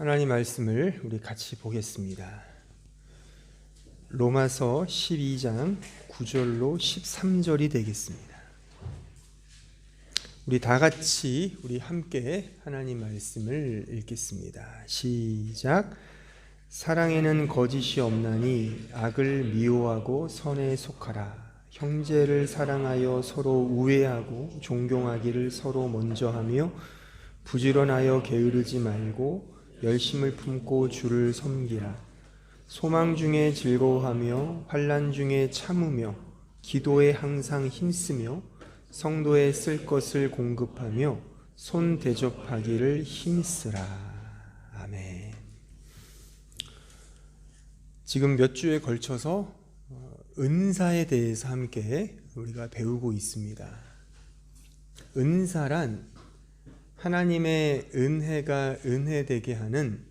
하나님 말씀을 우리 같이 보겠습니다. 로마서 12장 9절로 13절이 되겠습니다. 우리 다 같이 우리 함께 하나님 말씀을 읽겠습니다. 시작. 사랑에는 거짓이 없나니 악을 미워하고 선에 속하라. 형제를 사랑하여 서로 우애하고 존경하기를 서로 먼저 하며 부지런하여 게으르지 말고 열심을 품고 주를 섬기라. 소망 중에 즐거워하며 환난 중에 참으며 기도에 항상 힘쓰며 성도에 쓸 것을 공급하며 손 대접하기를 힘쓰라. 아멘. 지금 몇 주에 걸쳐서 은사에 대해서 함께 우리가 배우고 있습니다. 은사란 하나님의 은혜가 은혜되게 하는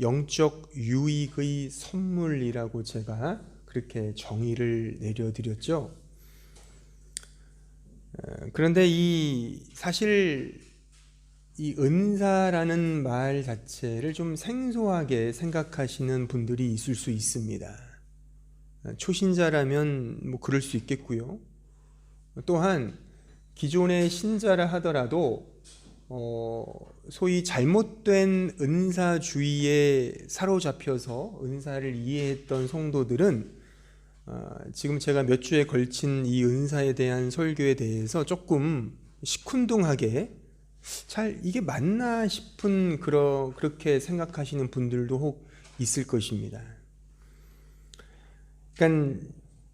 영적 유익의 선물이라고 제가 그렇게 정의를 내려드렸죠. 그런데 사실 이 은사라는 말 자체를 좀 생소하게 생각하시는 분들이 있을 수 있습니다. 초신자라면 뭐 그럴 수 있겠고요. 또한 기존의 신자라 하더라도 소위 잘못된 은사주의에 사로잡혀서 은사를 이해했던 성도들은 지금 제가 몇 주에 걸친 이 은사에 대한 설교에 대해서 조금 시큰둥하게 이게 맞나 싶은 그렇게 생각하시는 분들도 혹 있을 것입니다. 그러니까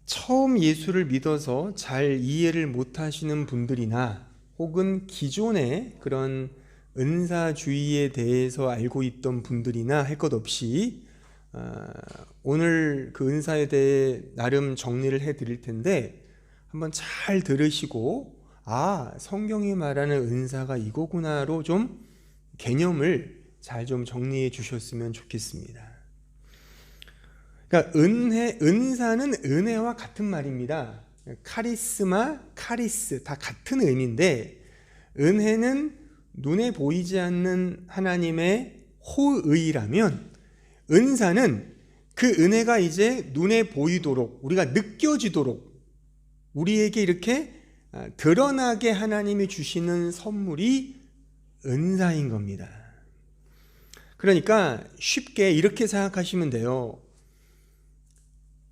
처음 예수를 믿어서 잘 이해를 못하시는 분들이나 혹은 기존의 그런 은사주의에 대해서 알고 있던 분들이나 할 것 없이 오늘 그 은사에 대해 나름 정리를 해드릴 텐데 한번 잘 들으시고 성경이 말하는 은사가 이거구나로 좀 개념을 잘 좀 정리해 주셨으면 좋겠습니다. 그러니까 은사는 은혜와 같은 말입니다. 카리스마, 카리스 다 같은 의미인데 은혜는 눈에 보이지 않는 하나님의 호의라면 은사는 그 은혜가 이제 눈에 보이도록 우리가 느껴지도록 우리에게 이렇게 드러나게 하나님이 주시는 선물이 은사인 겁니다. 그러니까 쉽게 이렇게 생각하시면 돼요.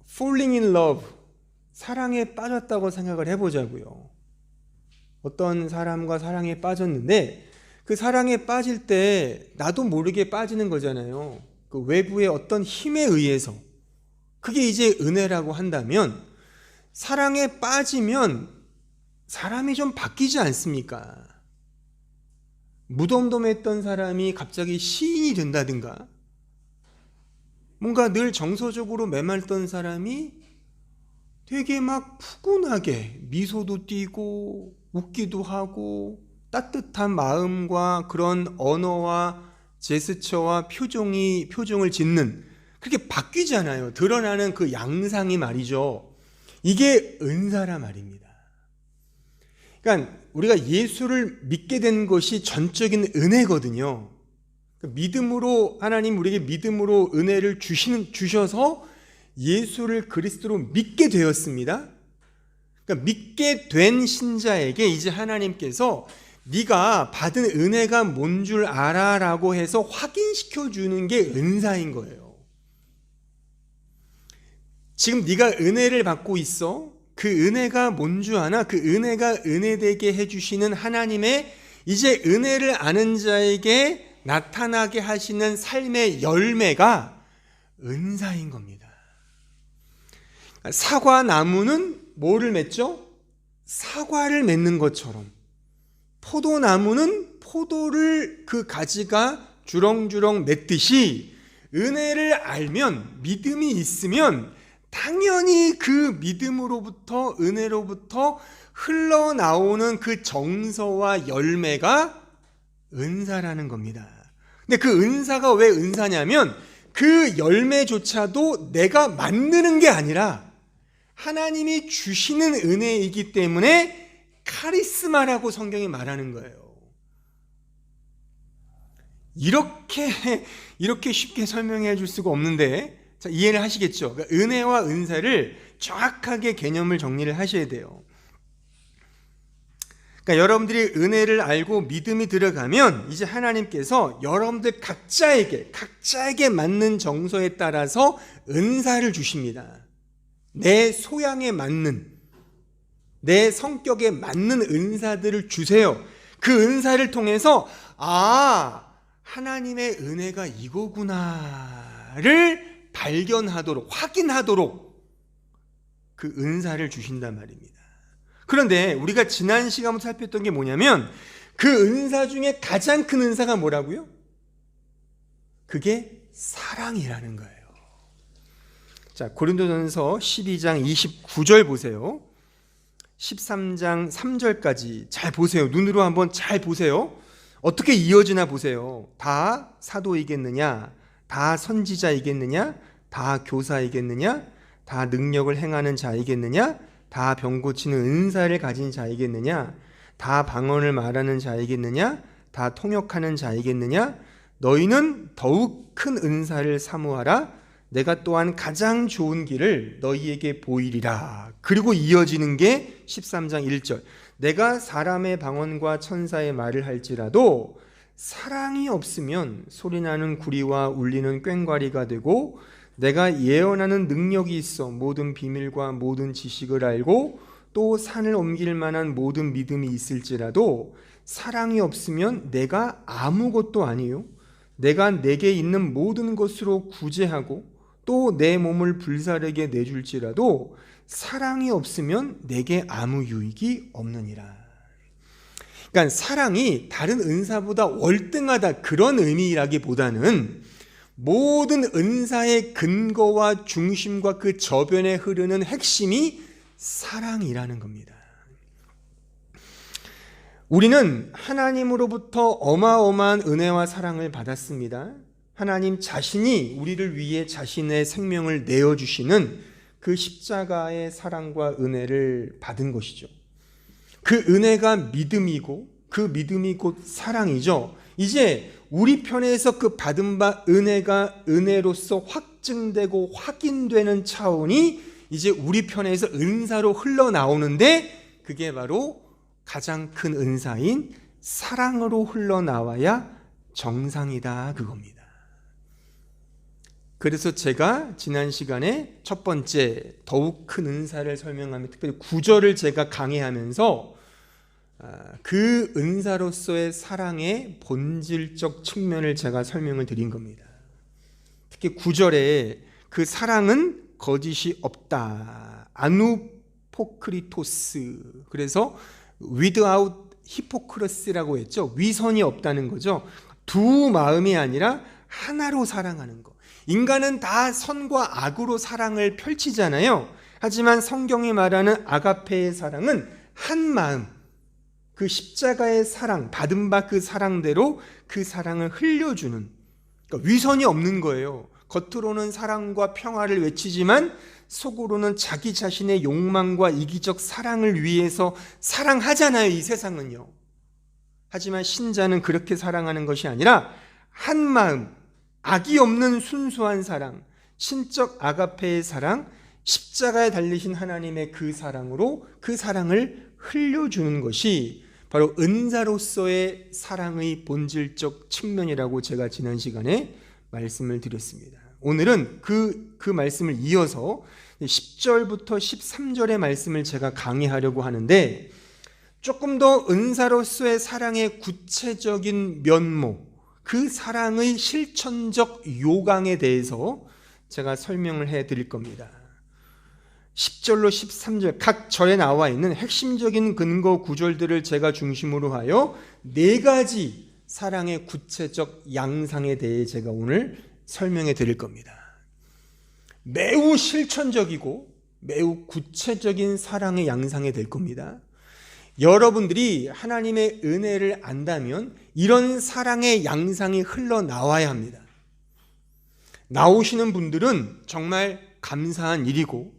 Falling in love, 사랑에 빠졌다고 생각을 해보자고요. 어떤 사람과 사랑에 빠졌는데 그 사랑에 빠질 때 나도 모르게 빠지는 거잖아요. 그 외부의 어떤 힘에 의해서. 그게 이제 은혜라고 한다면 사랑에 빠지면 사람이 좀 바뀌지 않습니까? 무덤덤했던 사람이 갑자기 시인이 된다든가 뭔가 늘 정서적으로 메말던 사람이 되게 막 푸근하게 미소도 띠고 웃기도 하고 따뜻한 마음과 그런 언어와 제스처와 표정을 짓는 그렇게 바뀌잖아요. 드러나는 그 양상이 말이죠. 이게 은사라 말입니다. 그러니까 우리가 예수를 믿게 된 것이 전적인 은혜거든요. 믿음으로 하나님 우리에게 믿음으로 은혜를 주셔서 예수를 그리스도로 믿게 되었습니다. 그러니까 믿게 된 신자에게 이제 하나님께서 네가 받은 은혜가 뭔 줄 알아 라고 해서 확인시켜 주는 게 은사인 거예요. 지금 네가 은혜를 받고 있어. 그 은혜가 뭔 줄 아나? 그 은혜가 은혜되게 해주시는 하나님의 이제 은혜를 아는 자에게 나타나게 하시는 삶의 열매가 은사인 겁니다. 사과나무는 뭐를 맺죠? 사과를 맺는 것처럼 포도나무는 포도를 그 가지가 주렁주렁 맺듯이 은혜를 알면 믿음이 있으면 당연히 그 믿음으로부터 은혜로부터 흘러나오는 그 정서와 열매가 은사라는 겁니다. 근데 그 은사가 왜 은사냐면 그 열매조차도 내가 만드는 게 아니라 하나님이 주시는 은혜이기 때문에 카리스마라고 성경이 말하는 거예요. 이렇게 쉽게 설명해 줄 수가 없는데, 자, 이해를 하시겠죠? 그러니까 은혜와 은사를 정확하게 개념을 정리를 하셔야 돼요. 그러니까 여러분들이 은혜를 알고 믿음이 들어가면 이제 하나님께서 여러분들 각자에게 맞는 정서에 따라서 은사를 주십니다. 내 소양에 맞는, 내 성격에 맞는 은사들을 주세요. 그 은사를 통해서 하나님의 은혜가 이거구나를 발견하도록, 확인하도록 그 은사를 주신단 말입니다. 그런데 우리가 지난 시간부터 살폈던 게 뭐냐면 그 은사 중에 가장 큰 은사가 뭐라고요? 그게 사랑이라는 거예요. 자, 고린도전서 12장 29절 보세요. 13장 3절까지 잘 보세요. 눈으로 한번 잘 보세요. 어떻게 이어지나 보세요. 다 사도이겠느냐? 다 선지자이겠느냐? 다 교사이겠느냐? 다 능력을 행하는 자이겠느냐? 다 병 고치는 은사를 가진 자이겠느냐? 다 방언을 말하는 자이겠느냐? 다 통역하는 자이겠느냐? 너희는 더욱 큰 은사를 사모하라. 내가 또한 가장 좋은 길을 너희에게 보이리라. 그리고 이어지는 게 13장 1절. 내가 사람의 방언과 천사의 말을 할지라도 사랑이 없으면 소리나는 구리와 울리는 꽹과리가 되고, 내가 예언하는 능력이 있어 모든 비밀과 모든 지식을 알고 또 산을 옮길 만한 모든 믿음이 있을지라도 사랑이 없으면 내가 아무것도 아니요, 내가 내게 있는 모든 것으로 구제하고 또 내 몸을 불사르게 내줄지라도 사랑이 없으면 내게 아무 유익이 없느니라. 그러니까 사랑이 다른 은사보다 월등하다, 그런 의미라기보다는 모든 은사의 근거와 중심과 그 저변에 흐르는 핵심이 사랑이라는 겁니다. 우리는 하나님으로부터 어마어마한 은혜와 사랑을 받았습니다. 하나님 자신이 우리를 위해 자신의 생명을 내어주시는 그 십자가의 사랑과 은혜를 받은 것이죠. 그 은혜가 믿음이고 그 믿음이 곧 사랑이죠. 이제 우리 편에서 그 받은 바 은혜가 은혜로서 확증되고 확인되는 차원이 이제 우리 편에서 은사로 흘러나오는데, 그게 바로 가장 큰 은사인 사랑으로 흘러나와야 정상이다, 그겁니다. 그래서 제가 지난 시간에 첫 번째 더욱 큰 은사를 설명하며 특별히 9절을 제가 강의하면서 그 은사로서의 사랑의 본질적 측면을 제가 설명을 드린 겁니다. 특히 9절에 그 사랑은 거짓이 없다, 아누포크리토스, 그래서 without hypocrisy라고 했죠. 위선이 없다는 거죠. 두 마음이 아니라 하나로 사랑하는 것. 인간은 다 선과 악으로 사랑을 펼치잖아요. 하지만 성경이 말하는 아가페의 사랑은 한 마음, 그 십자가의 사랑, 받은 바 그 사랑대로 그 사랑을 흘려주는, 그러니까 위선이 없는 거예요. 겉으로는 사랑과 평화를 외치지만 속으로는 자기 자신의 욕망과 이기적 사랑을 위해서 사랑하잖아요, 이 세상은요. 하지만 신자는 그렇게 사랑하는 것이 아니라 한 마음, 악이 없는 순수한 사랑, 신적 아가페의 사랑, 십자가에 달리신 하나님의 그 사랑으로 그 사랑을 흘려주는 것이 바로 은사로서의 사랑의 본질적 측면이라고 제가 지난 시간에 말씀을 드렸습니다. 오늘은 그 말씀을 이어서 10절부터 13절의 말씀을 제가 강의하려고 하는데, 조금 더 은사로서의 사랑의 구체적인 면모, 그 사랑의 실천적 요강에 대해서 제가 설명을 해 드릴 겁니다. 10절로 13절 각 절에 나와 있는 핵심적인 근거 구절들을 제가 중심으로 하여 네 가지 사랑의 구체적 양상에 대해 제가 오늘 설명해 드릴 겁니다. 매우 실천적이고 매우 구체적인 사랑의 양상이 될 겁니다. 여러분들이 하나님의 은혜를 안다면 이런 사랑의 양상이 흘러나와야 합니다. 나오시는 분들은 정말 감사한 일이고,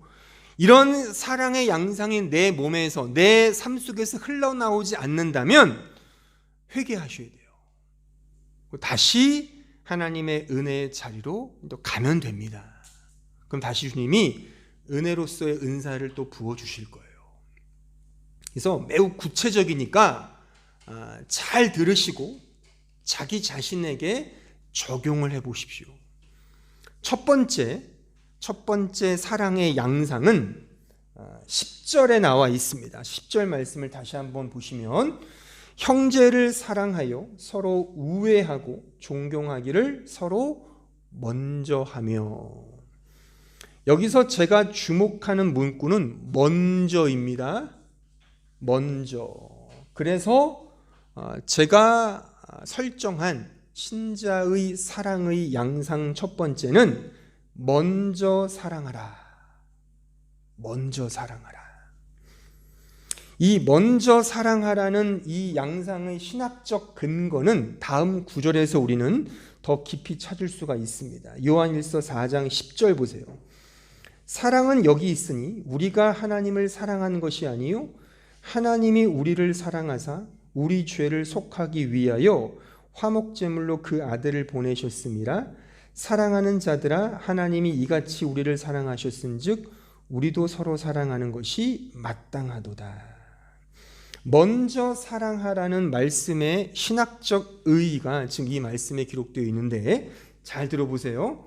이런 사랑의 양상이 내 몸에서, 내 삶 속에서 흘러나오지 않는다면 회개하셔야 돼요. 다시 하나님의 은혜의 자리로 또 가면 됩니다. 그럼 다시 주님이 은혜로서의 은사를 또 부어주실 거예요. 그래서 매우 구체적이니까 잘 들으시고 자기 자신에게 적용을 해보십시오. 첫 번째 사랑의 양상은 10절에 나와 있습니다. 10절 말씀을 다시 한번 보시면 형제를 사랑하여 서로 우애하고 존경하기를 서로 먼저 하며, 여기서 제가 주목하는 문구는 먼저입니다. 먼저. 그래서 제가 설정한 신자의 사랑의 양상 첫 번째는 먼저 사랑하라. 먼저 사랑하라. 이 먼저 사랑하라는 이 양상의 신학적 근거는 다음 구절에서 우리는 더 깊이 찾을 수가 있습니다. 요한일서 4장 10절 보세요. 사랑은 여기 있으니 우리가 하나님을 사랑한 것이 아니요 하나님이 우리를 사랑하사 우리 죄를 속하기 위하여 화목제물로 그 아들을 보내셨음이라. 사랑하는 자들아, 하나님이 이같이 우리를 사랑하셨은즉 우리도 서로 사랑하는 것이 마땅하도다. 먼저 사랑하라는 말씀의 신학적 의의가 지금 이 말씀에 기록되어 있는데 잘 들어보세요.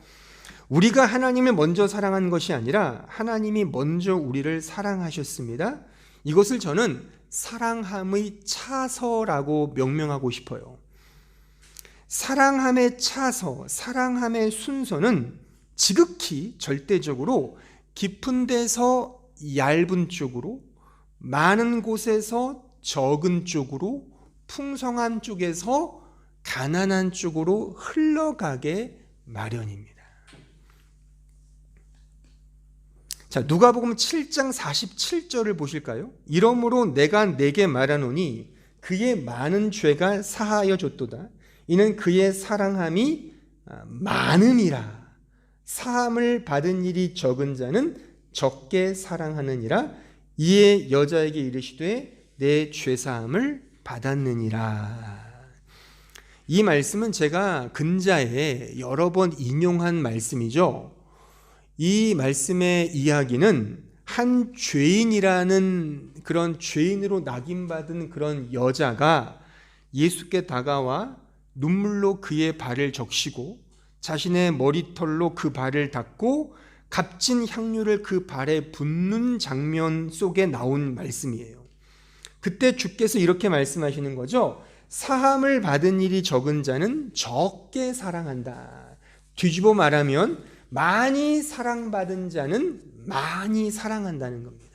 우리가 하나님을 먼저 사랑한 것이 아니라 하나님이 먼저 우리를 사랑하셨습니다. 이것을 저는 사랑함의 차서라고 명명하고 싶어요. 사랑함의 차서, 사랑함의 순서는 지극히 절대적으로 깊은 데서 얇은 쪽으로, 많은 곳에서 적은 쪽으로, 풍성한 쪽에서 가난한 쪽으로 흘러가게 마련입니다. 자, 누가복음 7장 47절을 보실까요? 이러므로 내가 네게 말하노니 그의 많은 죄가 사하여 줬도다. 이는 그의 사랑함이 많음이라. 사함을 받은 일이 적은 자는 적게 사랑하느니라. 이에 여자에게 이르시되 내 죄사함을 받았느니라. 이 말씀은 제가 근자에 여러 번 인용한 말씀이죠. 이 말씀의 이야기는 한 죄인이라는 그런 죄인으로 낙인받은 그런 여자가 예수께 다가와 눈물로 그의 발을 적시고 자신의 머리털로 그 발을 닦고 값진 향유를 그 발에 붓는 장면 속에 나온 말씀이에요. 그때 주께서 이렇게 말씀하시는 거죠. 사함을 받은 일이 적은 자는 적게 사랑한다. 뒤집어 말하면 많이 사랑받은 자는 많이 사랑한다는 겁니다.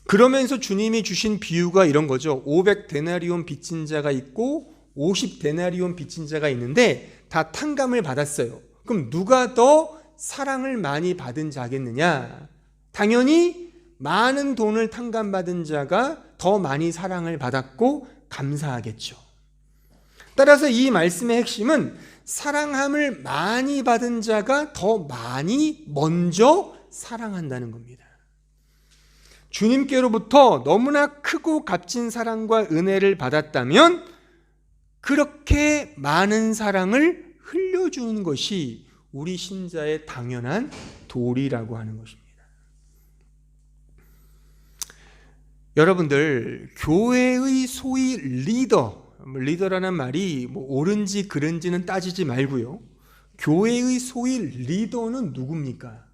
그러면서 주님이 주신 비유가 이런 거죠. 500데나리온 빚진 자가 있고 50데나리온 빚진 자가 있는데 다 탕감을 받았어요. 그럼 누가 더 사랑을 많이 받은 자겠느냐? 당연히 많은 돈을 탕감받은 자가 더 많이 사랑을 받았고 감사하겠죠. 따라서 이 말씀의 핵심은 사랑함을 많이 받은 자가 더 많이 먼저 사랑한다는 겁니다. 주님께로부터 너무나 크고 값진 사랑과 은혜를 받았다면 그렇게 많은 사랑을 흘려주는 것이 우리 신자의 당연한 도리라고 하는 것입니다. 여러분들, 교회의 소위 리더라는 말이 옳은지 그른지는 따지지 말고요. 교회의 소위 리더는 누굽니까?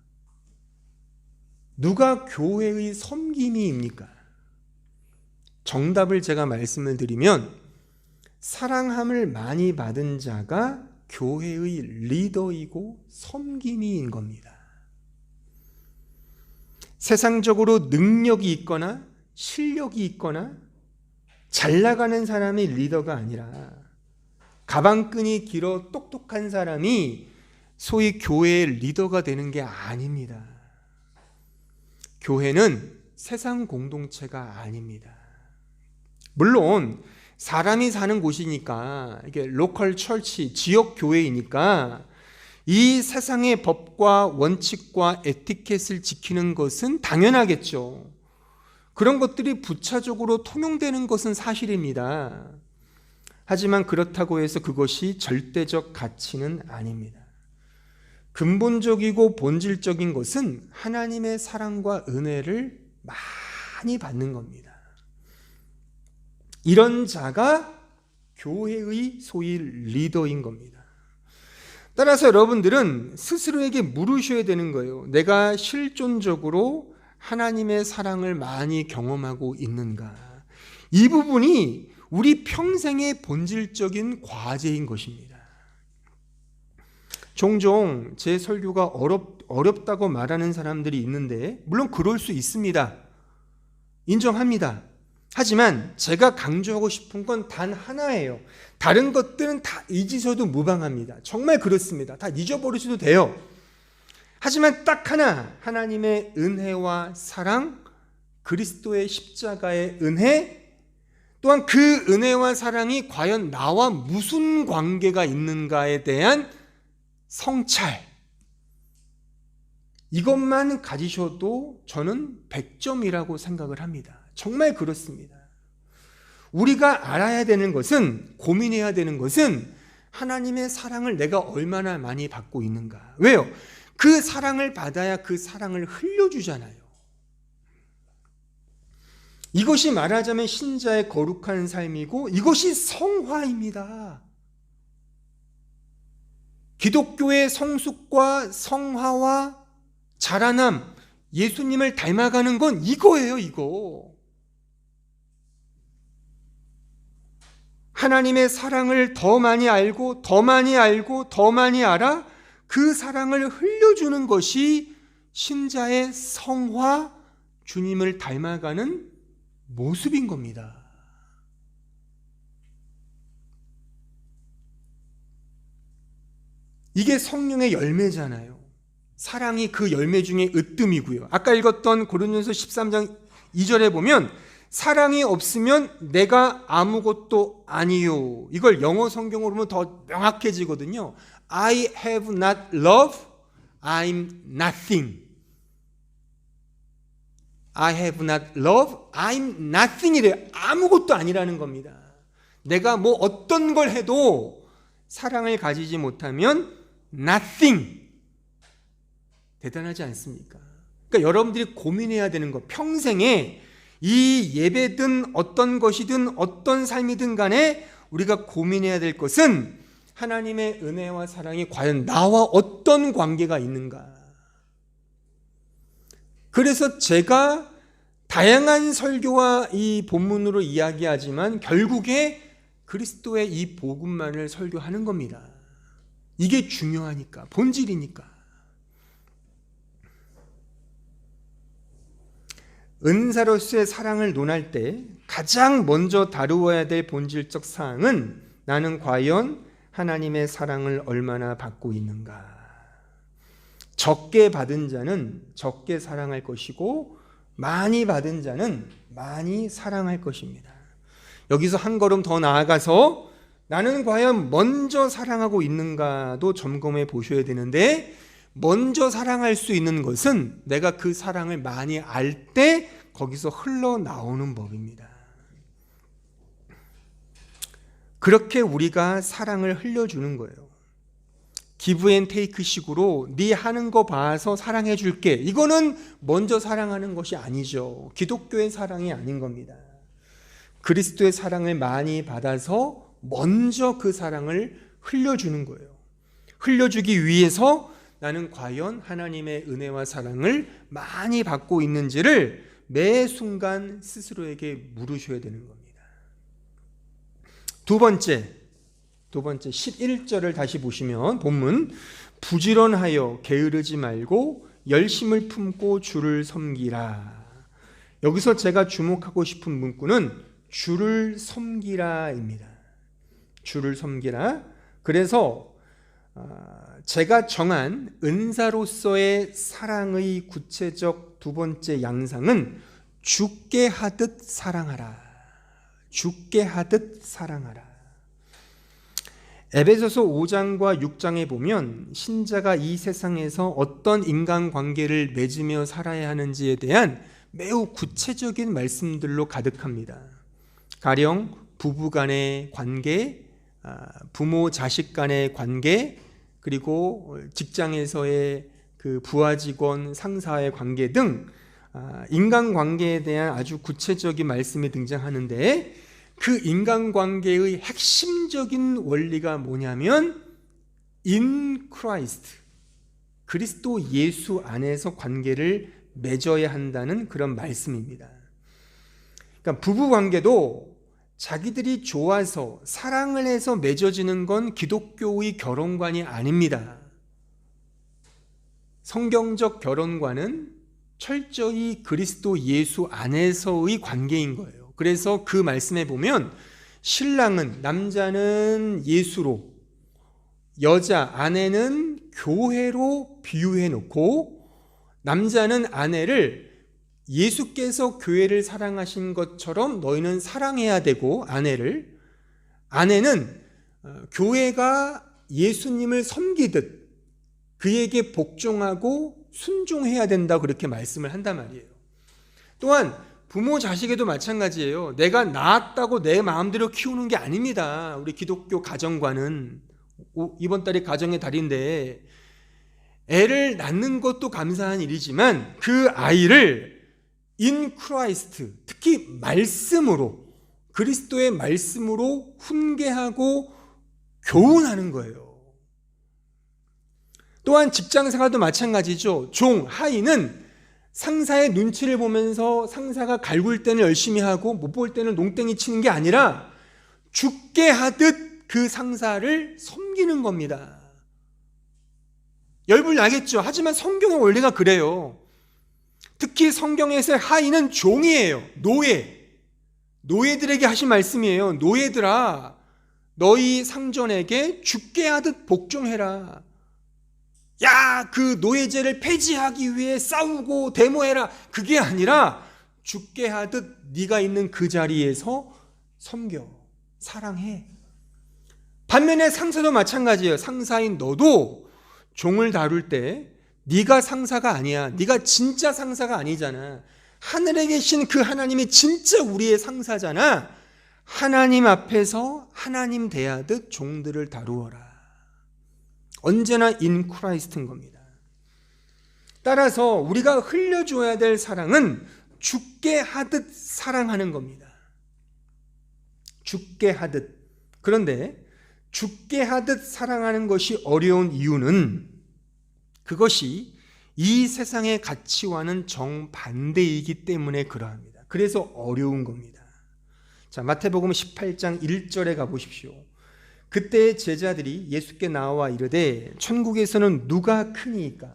누가 교회의 섬김이입니까? 정답을 제가 말씀을 드리면 사랑함을 많이 받은 자가 교회의 리더이고 섬김이인 겁니다. 세상적으로 능력이 있거나 실력이 있거나 잘 나가는 사람이 리더가 아니라 가방끈이 길어 똑똑한 사람이 소위 교회의 리더가 되는 게 아닙니다. 교회는 세상 공동체가 아닙니다. 물론 사람이 사는 곳이니까 이게 로컬 처치, 지역 교회이니까 이 세상의 법과 원칙과 에티켓을 지키는 것은 당연하겠죠. 그런 것들이 부차적으로 통용되는 것은 사실입니다. 하지만 그렇다고 해서 그것이 절대적 가치는 아닙니다. 근본적이고 본질적인 것은 하나님의 사랑과 은혜를 많이 받는 겁니다. 이런 자가 교회의 소위 리더인 겁니다. 따라서 여러분들은 스스로에게 물으셔야 되는 거예요. 내가 실존적으로 하나님의 사랑을 많이 경험하고 있는가? 이 부분이 우리 평생의 본질적인 과제인 것입니다. 종종 제 설교가 어렵다고 말하는 사람들이 있는데, 물론 그럴 수 있습니다. 인정합니다. 하지만 제가 강조하고 싶은 건 단 하나예요. 다른 것들은 다 잊으셔도 무방합니다. 정말 그렇습니다. 다 잊어버리셔도 돼요. 하지만 딱 하나, 하나님의 은혜와 사랑, 그리스도의 십자가의 은혜, 또한 그 은혜와 사랑이 과연 나와 무슨 관계가 있는가에 대한 성찰, 이것만 가지셔도 저는 100점이라고 생각을 합니다. 정말 그렇습니다. 우리가 알아야 되는 것은, 고민해야 되는 것은 하나님의 사랑을 내가 얼마나 많이 받고 있는가. 왜요? 그 사랑을 받아야 그 사랑을 흘려주잖아요. 이것이 말하자면 신자의 거룩한 삶이고, 이것이 성화입니다. 기독교의 성숙과 성화와 자라남, 예수님을 닮아가는 건 이거예요, 이거. 하나님의 사랑을 더 많이 알고, 더 많이 알고, 더 많이 알아 그 사랑을 흘려주는 것이 신자의 성화, 주님을 닮아가는 모습인 겁니다. 이게 성령의 열매잖아요. 사랑이 그 열매 중에 으뜸이고요. 아까 읽었던 고린도전서 13장 2절에 보면 사랑이 없으면 내가 아무것도 아니요. 이걸 영어 성경으로 보면 더 명확해지거든요. I have not love, I'm nothing. I have not love, I'm nothing 이래요. 아무것도 아니라는 겁니다. 내가 뭐 어떤 걸 해도 사랑을 가지지 못하면 nothing. 대단하지 않습니까? 그러니까 여러분들이 고민해야 되는 거, 평생에 이 예배든 어떤 것이든 어떤 삶이든 간에 우리가 고민해야 될 것은 하나님의 은혜와 사랑이 과연 나와 어떤 관계가 있는가. 그래서 제가 다양한 설교와 이 본문으로 이야기하지만 결국에 그리스도의 이 복음만을 설교하는 겁니다. 이게 중요하니까, 본질이니까. 은사로서의 사랑을 논할 때 가장 먼저 다루어야 될 본질적 사항은 나는 과연 하나님의 사랑을 얼마나 받고 있는가. 적게 받은 자는 적게 사랑할 것이고 많이 받은 자는 많이 사랑할 것입니다. 여기서 한 걸음 더 나아가서 나는 과연 먼저 사랑하고 있는가도 점검해 보셔야 되는데, 먼저 사랑할 수 있는 것은 내가 그 사랑을 많이 알 때 거기서 흘러나오는 법입니다. 그렇게 우리가 사랑을 흘려주는 거예요. 기브 앤 테이크 식으로 네 하는 거 봐서 사랑해 줄게. 이거는 먼저 사랑하는 것이 아니죠. 기독교의 사랑이 아닌 겁니다. 그리스도의 사랑을 많이 받아서 먼저 그 사랑을 흘려주는 거예요. 흘려주기 위해서 나는 과연 하나님의 은혜와 사랑을 많이 받고 있는지를 매 순간 스스로에게 물으셔야 되는 겁니다. 두 번째 11절을 다시 보시면 본문, 부지런하여 게으르지 말고 열심을 품고 주를 섬기라. 여기서 제가 주목하고 싶은 문구는 주를 섬기라입니다. 주를 섬기라. 그래서 제가 정한 은사로서의 사랑의 구체적 두 번째 양상은 죽게 하듯 사랑하라. 죽게 하듯 사랑하라. 에베소서 5장과 6장에 보면 신자가 이 세상에서 어떤 인간관계를 맺으며 살아야 하는지에 대한 매우 구체적인 말씀들로 가득합니다. 가령 부부 간의 관계, 부모 자식 간의 관계, 그리고 직장에서의 그 부하 직원 상사의 관계 등 인간관계에 대한 아주 구체적인 말씀이 등장하는데, 그 인간관계의 핵심적인 원리가 뭐냐면 in Christ, 그리스도 예수 안에서 관계를 맺어야 한다는 그런 말씀입니다. 그러니까 부부관계도 자기들이 좋아서 사랑을 해서 맺어지는 건 기독교의 결혼관이 아닙니다. 성경적 결혼관은 철저히 그리스도 예수 안에서의 관계인 거예요. 그래서 그 말씀에 보면 신랑은, 남자는 예수로, 여자, 아내는 교회로 비유해 놓고, 남자는 아내를 예수께서 교회를 사랑하신 것처럼 너희는 사랑해야 되고, 아내는 교회가 예수님을 섬기듯 그에게 복종하고 순종해야 된다, 그렇게 말씀을 한단 말이에요. 또한 부모 자식에도 마찬가지예요. 내가 낳았다고 내 마음대로 키우는 게 아닙니다. 우리 기독교 가정관은, 이번 달이 가정의 달인데, 애를 낳는 것도 감사한 일이지만 그 아이를 in Christ, 특히 말씀으로, 그리스도의 말씀으로 훈계하고 교훈하는 거예요. 또한 직장생활도 마찬가지죠. 하인은 상사의 눈치를 보면서 상사가 갈굴 때는 열심히 하고 못 볼 때는 농땡이 치는 게 아니라 죽게 하듯 그 상사를 섬기는 겁니다. 열불 나겠죠. 하지만 성경의 원리가 그래요. 특히 성경에서의 하인은 종이에요. 노예들에게 하신 말씀이에요. 노예들아, 너희 상전에게 죽게 하듯 복종해라. 야, 그 노예제를 폐지하기 위해 싸우고 데모해라, 그게 아니라 죽게 하듯 네가 있는 그 자리에서 섬겨, 사랑해. 반면에 상사도 마찬가지예요. 상사인 너도 종을 다룰 때 네가 상사가 아니야. 네가 진짜 상사가 아니잖아. 하늘에 계신 그 하나님이 진짜 우리의 상사잖아. 하나님 앞에서 하나님 대하듯 종들을 다루어라. 언제나 in Christ인 겁니다. 따라서 우리가 흘려줘야 될 사랑은 죽게 하듯 사랑하는 겁니다. 죽게 하듯. 그런데 죽게 하듯 사랑하는 것이 어려운 이유는 그것이 이 세상의 가치와는 정반대이기 때문에 그러합니다. 그래서 어려운 겁니다. 자, 마태복음 18장 1절에 가보십시오. 그때 제자들이 예수께 나와 이르되 천국에서는 누가 크니이까?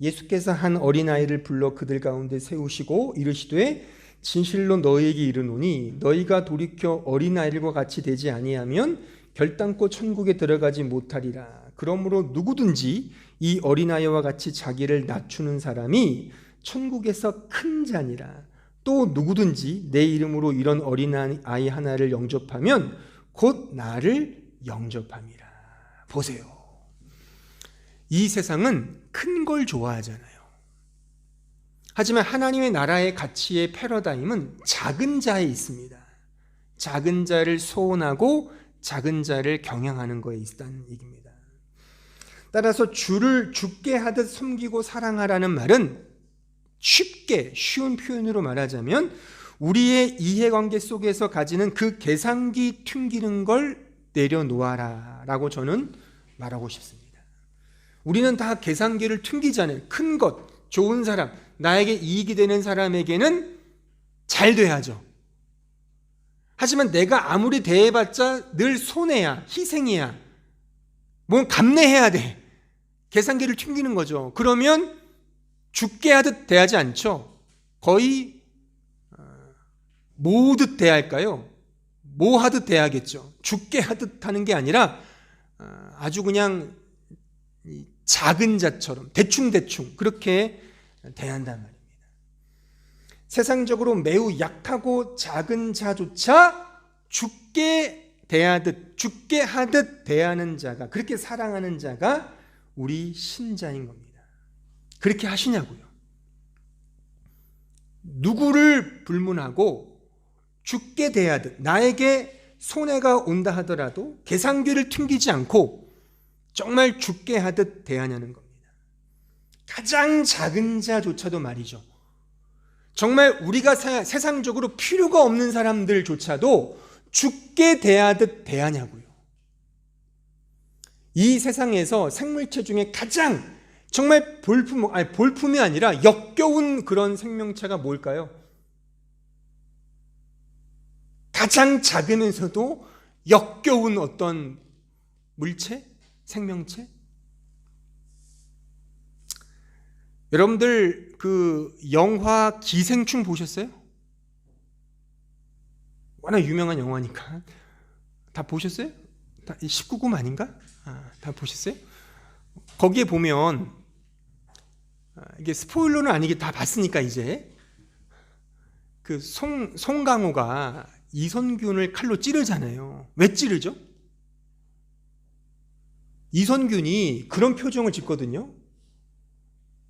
예수께서 한 어린아이를 불러 그들 가운데 세우시고 이르시되 진실로 너희에게 이르노니 너희가 돌이켜 어린아이들과 같이 되지 아니하면 결단코 천국에 들어가지 못하리라. 그러므로 누구든지 이 어린아이와 같이 자기를 낮추는 사람이 천국에서 큰 자니라. 또 누구든지 내 이름으로 이런 어린아이 하나를 영접하면 곧 나를 영접함이라. 보세요. 이 세상은 큰 걸 좋아하잖아요. 하지만 하나님의 나라의 가치의 패러다임은 작은 자에 있습니다. 작은 자를 소원하고 작은 자를 경향하는 것에 있다는 얘기입니다. 따라서 주를 죽게 하듯 섬기고 사랑하라는 말은 쉬운 표현으로 말하자면 우리의 이해관계 속에서 가지는 그 계산기 튕기는 걸 내려놓아라 라고 저는 말하고 싶습니다. 우리는 다 계산기를 튕기잖아요. 큰 것, 좋은 사람, 나에게 이익이 되는 사람에게는 잘 돼야죠. 하지만 내가 아무리 대해봤자 늘 손해야, 희생이야. 뭔 감내해야 돼. 계산기를 튕기는 거죠. 그러면 죽게 하듯 대하지 않죠. 거의 뭐 하듯 대할까요? 뭐 하듯 대하겠죠. 죽게 하듯 하는 게 아니라 아주 그냥 작은 자처럼 대충 그렇게 대한단 말입니다. 세상적으로 매우 약하고 작은 자조차 죽게 하듯 대하는 자가, 그렇게 사랑하는 자가 우리 신자인 겁니다. 그렇게 하시냐고요. 누구를 불문하고 죽게 대하듯, 나에게 손해가 온다 하더라도 계산기를 튕기지 않고 정말 죽게 하듯 대하냐는 겁니다. 가장 작은 자조차도 말이죠. 정말 우리가 세상적으로 필요가 없는 사람들조차도 죽게 대하듯 대하냐고요. 이 세상에서 생물체 중에 가장 정말 볼품이 아니라 역겨운 그런 생명체가 뭘까요? 가장 작으면서도 역겨운 어떤 물체? 생명체? 여러분들 그 영화 기생충 보셨어요? 워낙 유명한 영화니까 다 보셨어요? 다 19금 아닌가? 다 보셨어요? 거기에 보면 이게 스포일러는 아니게 다 봤으니까 이제 그 송강호가 이선균을 칼로 찌르잖아요. 왜 찌르죠? 이선균이 그런 표정을 짓거든요.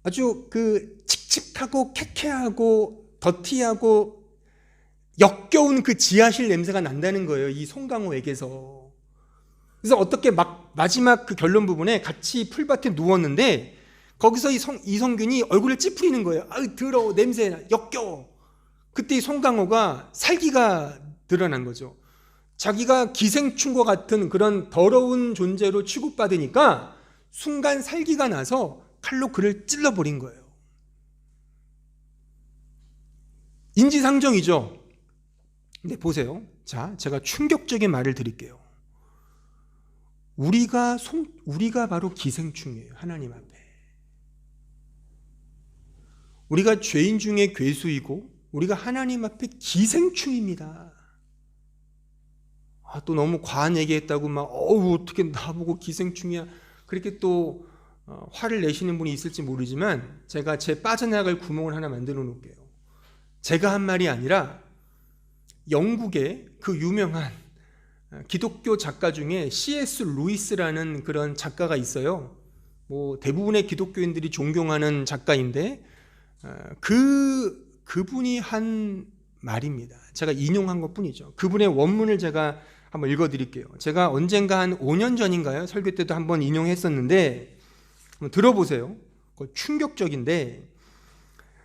아주 그 칙칙하고 쾌쾌하고 더티하고 역겨운 그 지하실 냄새가 난다는 거예요. 이 송강호에게서. 그래서 어떻게 마지막 그 결론 부분에 같이 풀밭에 누웠는데 거기서 이성균이 얼굴을 찌푸리는 거예요. 아유 더러워, 냄새 역겨워. 그때 이 송강호가 살기가 드러난 거죠. 자기가 기생충과 같은 그런 더러운 존재로 취급받으니까 순간 살기가 나서 칼로 그를 찔러버린 거예요. 인지상정이죠. 근데 보세요. 자, 제가 충격적인 말을 드릴게요. 우리가 바로 기생충이에요. 하나님 앞에. 우리가 죄인 중에 괴수이고 우리가 하나님 앞에 기생충입니다. 또 너무 과한 얘기했다고 막 어떻게 나보고 기생충이야 그렇게 또 화를 내시는 분이 있을지 모르지만 제가 제 빠져나갈 구멍을 하나 만들어 놓을게요. 제가 한 말이 아니라 영국의 그 유명한 기독교 작가 중에 C.S. 루이스라는 그런 작가가 있어요. 뭐 대부분의 기독교인들이 존경하는 작가인데 그분이 한 말입니다. 제가 인용한 것뿐이죠. 그분의 원문을 제가 한번 읽어드릴게요. 제가 언젠가 한 5년 전인가요? 설교 때도 한번 인용했었는데 한번 들어보세요. 충격적인데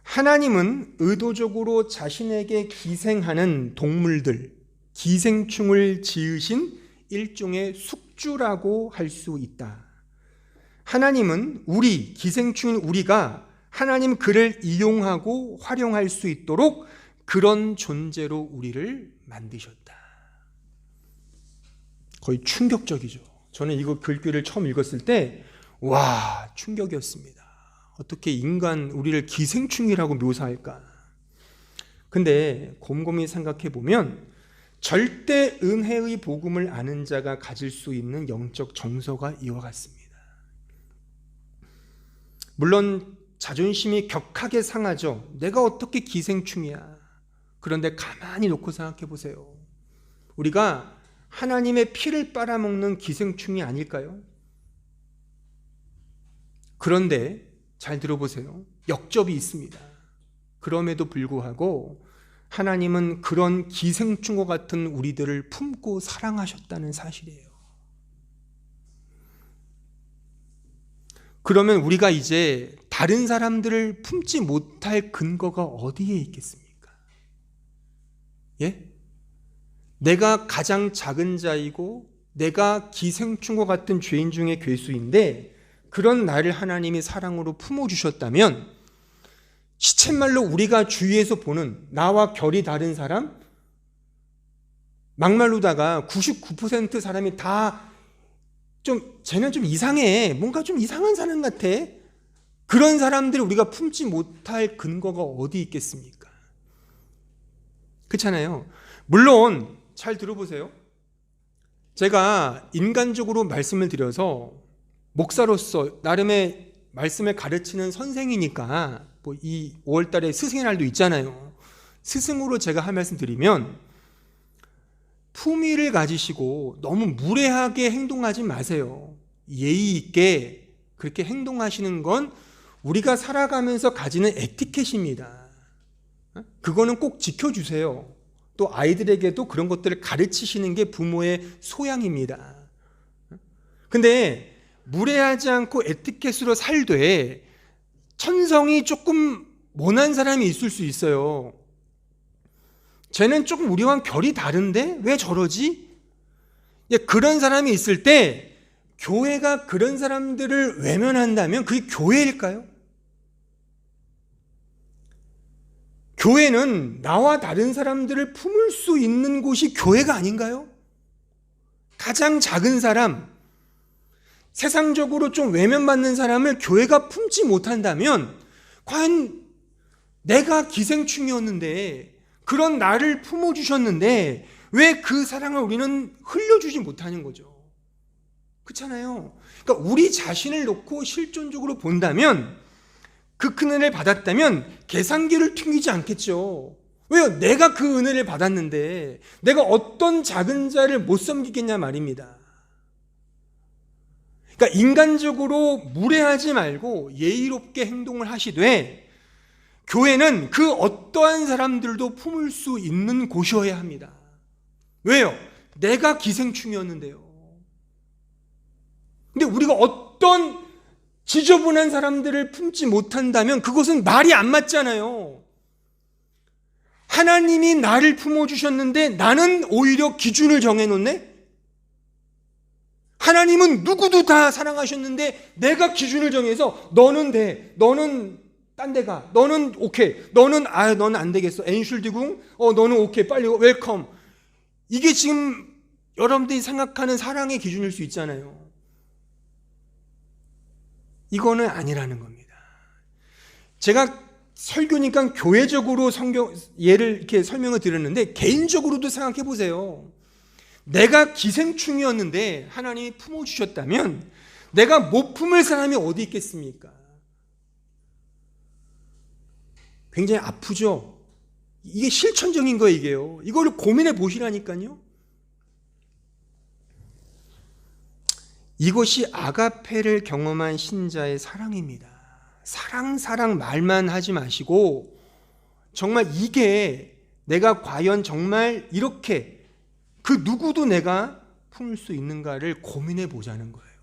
하나님은 의도적으로 자신에게 기생하는 동물들, 기생충을 지으신 일종의 숙주라고 할 수 있다. 하나님은 기생충인 우리가 하나님 그를 이용하고 활용할 수 있도록 그런 존재로 우리를 만드셨다. 거의 충격적이죠. 저는 이거 글귀를 처음 읽었을 때 와, 충격이었습니다. 어떻게 우리를 기생충이라고 묘사할까? 근데 곰곰이 생각해 보면 절대 은혜의 복음을 아는 자가 가질 수 있는 영적 정서가 이와 같습니다. 물론 자존심이 격하게 상하죠. 내가 어떻게 기생충이야? 그런데 가만히 놓고 생각해 보세요. 우리가 하나님의 피를 빨아먹는 기생충이 아닐까요? 그런데 잘 들어보세요. 역접이 있습니다. 그럼에도 불구하고 하나님은 그런 기생충과 같은 우리들을 품고 사랑하셨다는 사실이에요. 그러면 우리가 이제 다른 사람들을 품지 못할 근거가 어디에 있겠습니까? 예? 내가 가장 작은 자이고 내가 기생충과 같은 죄인 중에 괴수인데 그런 나를 하나님이 사랑으로 품어주셨다면 시쳇말로 우리가 주위에서 보는 나와 결이 다른 사람, 막말로다가 99% 사람이 다 쟤는 좀 이상해, 뭔가 좀 이상한 사람 같아, 그런 사람들을 우리가 품지 못할 근거가 어디 있겠습니까? 그렇잖아요. 물론 잘 들어보세요. 제가 인간적으로 말씀을 드려서 목사로서 나름의 말씀을 가르치는 선생이니까 이 5월달에 스승의 날도 있잖아요. 스승으로 제가 한 말씀 드리면 품위를 가지시고 너무 무례하게 행동하지 마세요. 예의 있게 그렇게 행동하시는 건 우리가 살아가면서 가지는 에티켓입니다. 그거는 꼭 지켜주세요. 또 아이들에게도 그런 것들을 가르치시는 게 부모의 소양입니다. 근데 무례하지 않고 에티켓으로 살되 천성이 조금 모난 사람이 있을 수 있어요. 쟤는 조금 우리와는 결이 다른데 왜 저러지? 그런 사람이 있을 때 교회가 그런 사람들을 외면한다면 그게 교회일까요? 교회는 나와 다른 사람들을 품을 수 있는 곳이 교회가 아닌가요? 가장 작은 사람, 세상적으로 좀 외면받는 사람을 교회가 품지 못한다면 과연 내가 기생충이었는데 그런 나를 품어주셨는데 왜 그 사랑을 우리는 흘려주지 못하는 거죠? 그렇잖아요. 그러니까 우리 자신을 놓고 실존적으로 본다면 그 큰 은혜를 받았다면 계산기를 튕기지 않겠죠. 왜요? 내가 그 은혜를 받았는데 내가 어떤 작은 자를 못 섬기겠냐 말입니다. 그러니까 인간적으로 무례하지 말고 예의롭게 행동을 하시되 교회는 그 어떠한 사람들도 품을 수 있는 곳이어야 합니다. 왜요? 내가 기생충이었는데요. 근데 우리가 어떤 지저분한 사람들을 품지 못한다면 그것은 말이 안 맞잖아요. 하나님이 나를 품어주셨는데 나는 오히려 기준을 정해놓네? 하나님은 누구도 다 사랑하셨는데 내가 기준을 정해서 너는 돼, 너는 딴 데 가, 너는 오케이, 너는 너는 안 되겠어, 엔슐디궁, 너는 오케이, 빨리 웰컴. 이게 지금 여러분들이 생각하는 사랑의 기준일 수 있잖아요. 이거는 아니라는 겁니다. 제가 설교니까 교회적으로 예를 이렇게 설명을 드렸는데 개인적으로도 생각해 보세요. 내가 기생충이었는데 하나님이 품어주셨다면 내가 못 품을 사람이 어디 있겠습니까? 굉장히 아프죠? 이게 실천적인 거예요, 이게요. 이걸 고민해 보시라니까요. 이것이 아가페를 경험한 신자의 사랑입니다. 사랑 말만 하지 마시고 정말 이게 내가 과연 정말 이렇게 그 누구도 내가 품을 수 있는가를 고민해 보자는 거예요.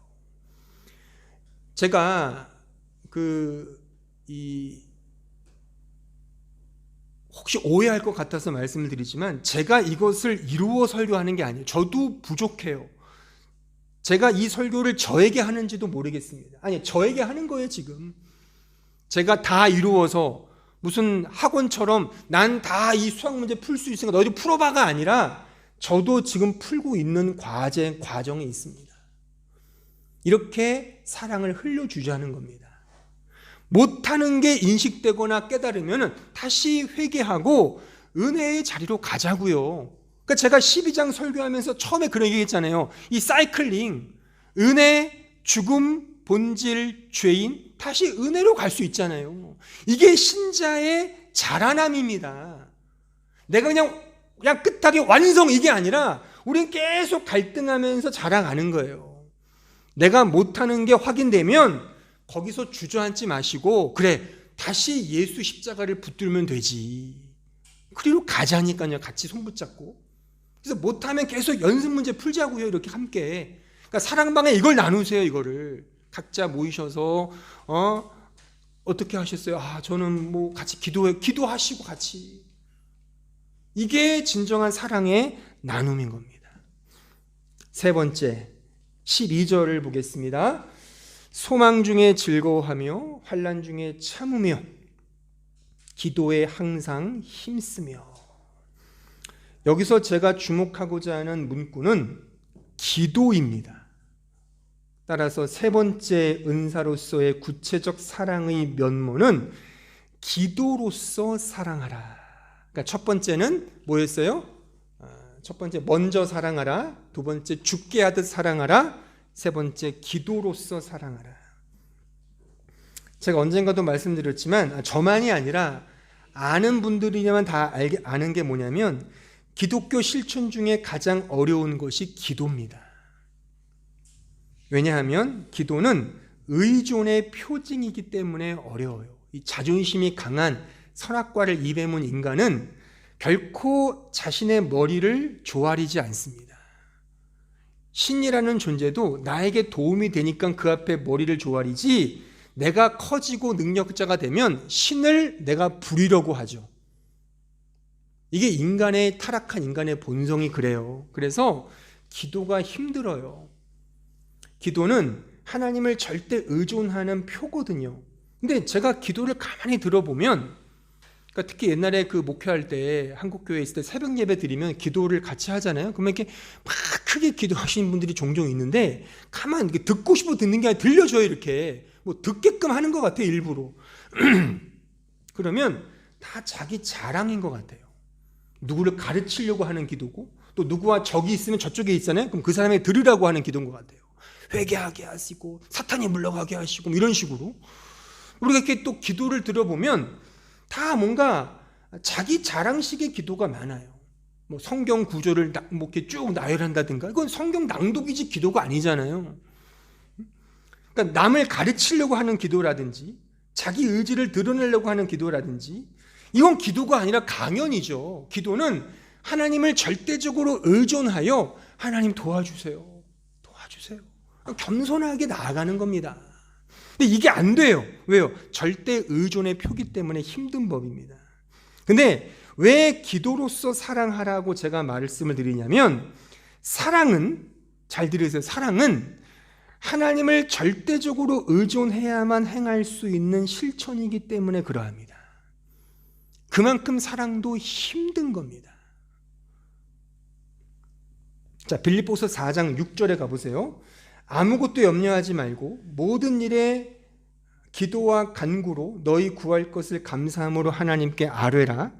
제가 혹시 오해할 것 같아서 말씀을 드리지만 제가 이것을 이루어 설교하는 게 아니에요. 저도 부족해요. 제가 이 설교를 저에게 하는지도 모르겠습니다. 아니, 저에게 하는 거예요, 지금. 제가 다 이루어서 무슨 학원처럼 난 다 이 수학 문제 풀 수 있으니까 너희들 풀어봐가 아니라 저도 지금 풀고 있는 과정에 있습니다. 이렇게 사랑을 흘려주자는 겁니다. 못하는 게 인식되거나 깨달으면 다시 회개하고 은혜의 자리로 가자고요. 그러니까 제가 12장 설교하면서 처음에 그런 얘기했잖아요. 이 사이클링, 은혜, 죽음, 본질, 죄인, 다시 은혜로 갈 수 있잖아요. 이게 신자의 자라남입니다. 내가 그냥 끝하게 완성 이게 아니라 우리는 계속 갈등하면서 자라가는 거예요. 내가 못하는 게 확인되면 거기서 주저앉지 마시고 그래, 다시 예수 십자가를 붙들면 되지. 그리로 가자니까요. 같이 손 붙잡고. 그래서 못하면 계속 연습 문제 풀자고요. 이렇게 함께. 그러니까 사랑방에 이걸 나누세요. 이거를 각자 모이셔서 어떻게 하셨어요? 저는 뭐 같이 기도하시고 같이. 이게 진정한 사랑의 나눔인 겁니다. 세 번째 12절을 보겠습니다. 소망 중에 즐거워하며 환난 중에 참으며 기도에 항상 힘쓰며. 여기서 제가 주목하고자 하는 문구는 기도입니다. 따라서 세 번째 은사로서의 구체적 사랑의 면모는 기도로서 사랑하라. 그러니까 첫 번째는 뭐였어요? 첫 번째 먼저 사랑하라. 두 번째 죽게 하듯 사랑하라. 세 번째 기도로서 사랑하라. 제가 언젠가도 말씀드렸지만 저만이 아니라 아는 분들이냐만 다 아는 게 뭐냐면 기독교 실천 중에 가장 어려운 것이 기도입니다. 왜냐하면 기도는 의존의 표징이기 때문에 어려워요. 이 자존심이 강한 선악과를 입에 문 인간은 결코 자신의 머리를 조아리지 않습니다. 신이라는 존재도 나에게 도움이 되니까 그 앞에 머리를 조아리지, 내가 커지고 능력자가 되면 신을 내가 부리려고 하죠. 이게 인간의 타락한 인간의 본성이 그래요. 그래서 기도가 힘들어요. 기도는 하나님을 절대 의존하는 표거든요. 근데 제가 기도를 가만히 들어보면, 그러니까 특히 옛날에 그 목회할 때 한국교회에 있을 때 새벽 예배 드리면 기도를 같이 하잖아요. 그러면 이렇게 막 크게 기도하시는 분들이 종종 있는데, 가만 이렇게 듣고 싶어 듣는 게 아니라 들려줘요. 이렇게 뭐 듣게끔 하는 것 같아요, 일부러. 그러면 다 자기 자랑인 것 같아요. 누구를 가르치려고 하는 기도고, 또 누구와 적이 있으면 저쪽에 있잖아요. 그럼 그 사람에게 들으라고 하는 기도인 것 같아요. 회개하게 하시고 사탄이 물러가게 하시고 이런 식으로 우리가 이렇게 또 기도를 들어보면 다 뭔가 자기 자랑식의 기도가 많아요. 뭐 성경 구절을 뭐 이렇게 쭉 나열한다든가, 이건 성경 낭독이지 기도가 아니잖아요. 그러니까 남을 가르치려고 하는 기도라든지 자기 의지를 드러내려고 하는 기도라든지, 이건 기도가 아니라 강연이죠. 기도는 하나님을 절대적으로 의존하여 하나님 도와주세요, 도와주세요, 겸손하게 나아가는 겁니다. 근데 이게 안 돼요. 왜요? 절대 의존의 표기 때문에 힘든 법입니다. 근데 왜 기도로서 사랑하라고 제가 말씀을 드리냐면, 사랑은, 잘 들으세요, 사랑은 하나님을 절대적으로 의존해야만 행할 수 있는 실천이기 때문에 그러합니다. 그만큼 사랑도 힘든 겁니다. 자, 빌립보서 4장 6절에 가보세요. 아무것도 염려하지 말고 모든 일에 기도와 간구로 너희 구할 것을 감사함으로 하나님께 아뢰라.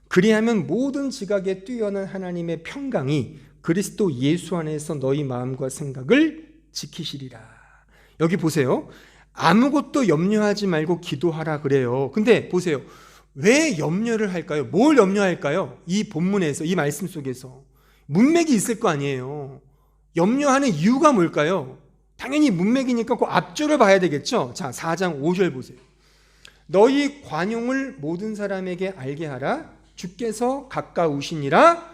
그리하면 모든 지각에 뛰어난 하나님의 평강이 그리스도 예수 안에서 너희 마음과 생각을 지키시리라. 여기 보세요. 아무것도 염려하지 말고 기도하라 그래요. 근데 보세요. 왜 염려를 할까요? 뭘 염려할까요? 이 본문에서, 이 말씀 속에서 문맥이 있을 거 아니에요. 염려하는 이유가 뭘까요? 당연히 문맥이니까 그 앞줄을 봐야 되겠죠. 자, 4장 5절 보세요. 너희 관용을 모든 사람에게 알게 하라. 주께서 가까우시니라.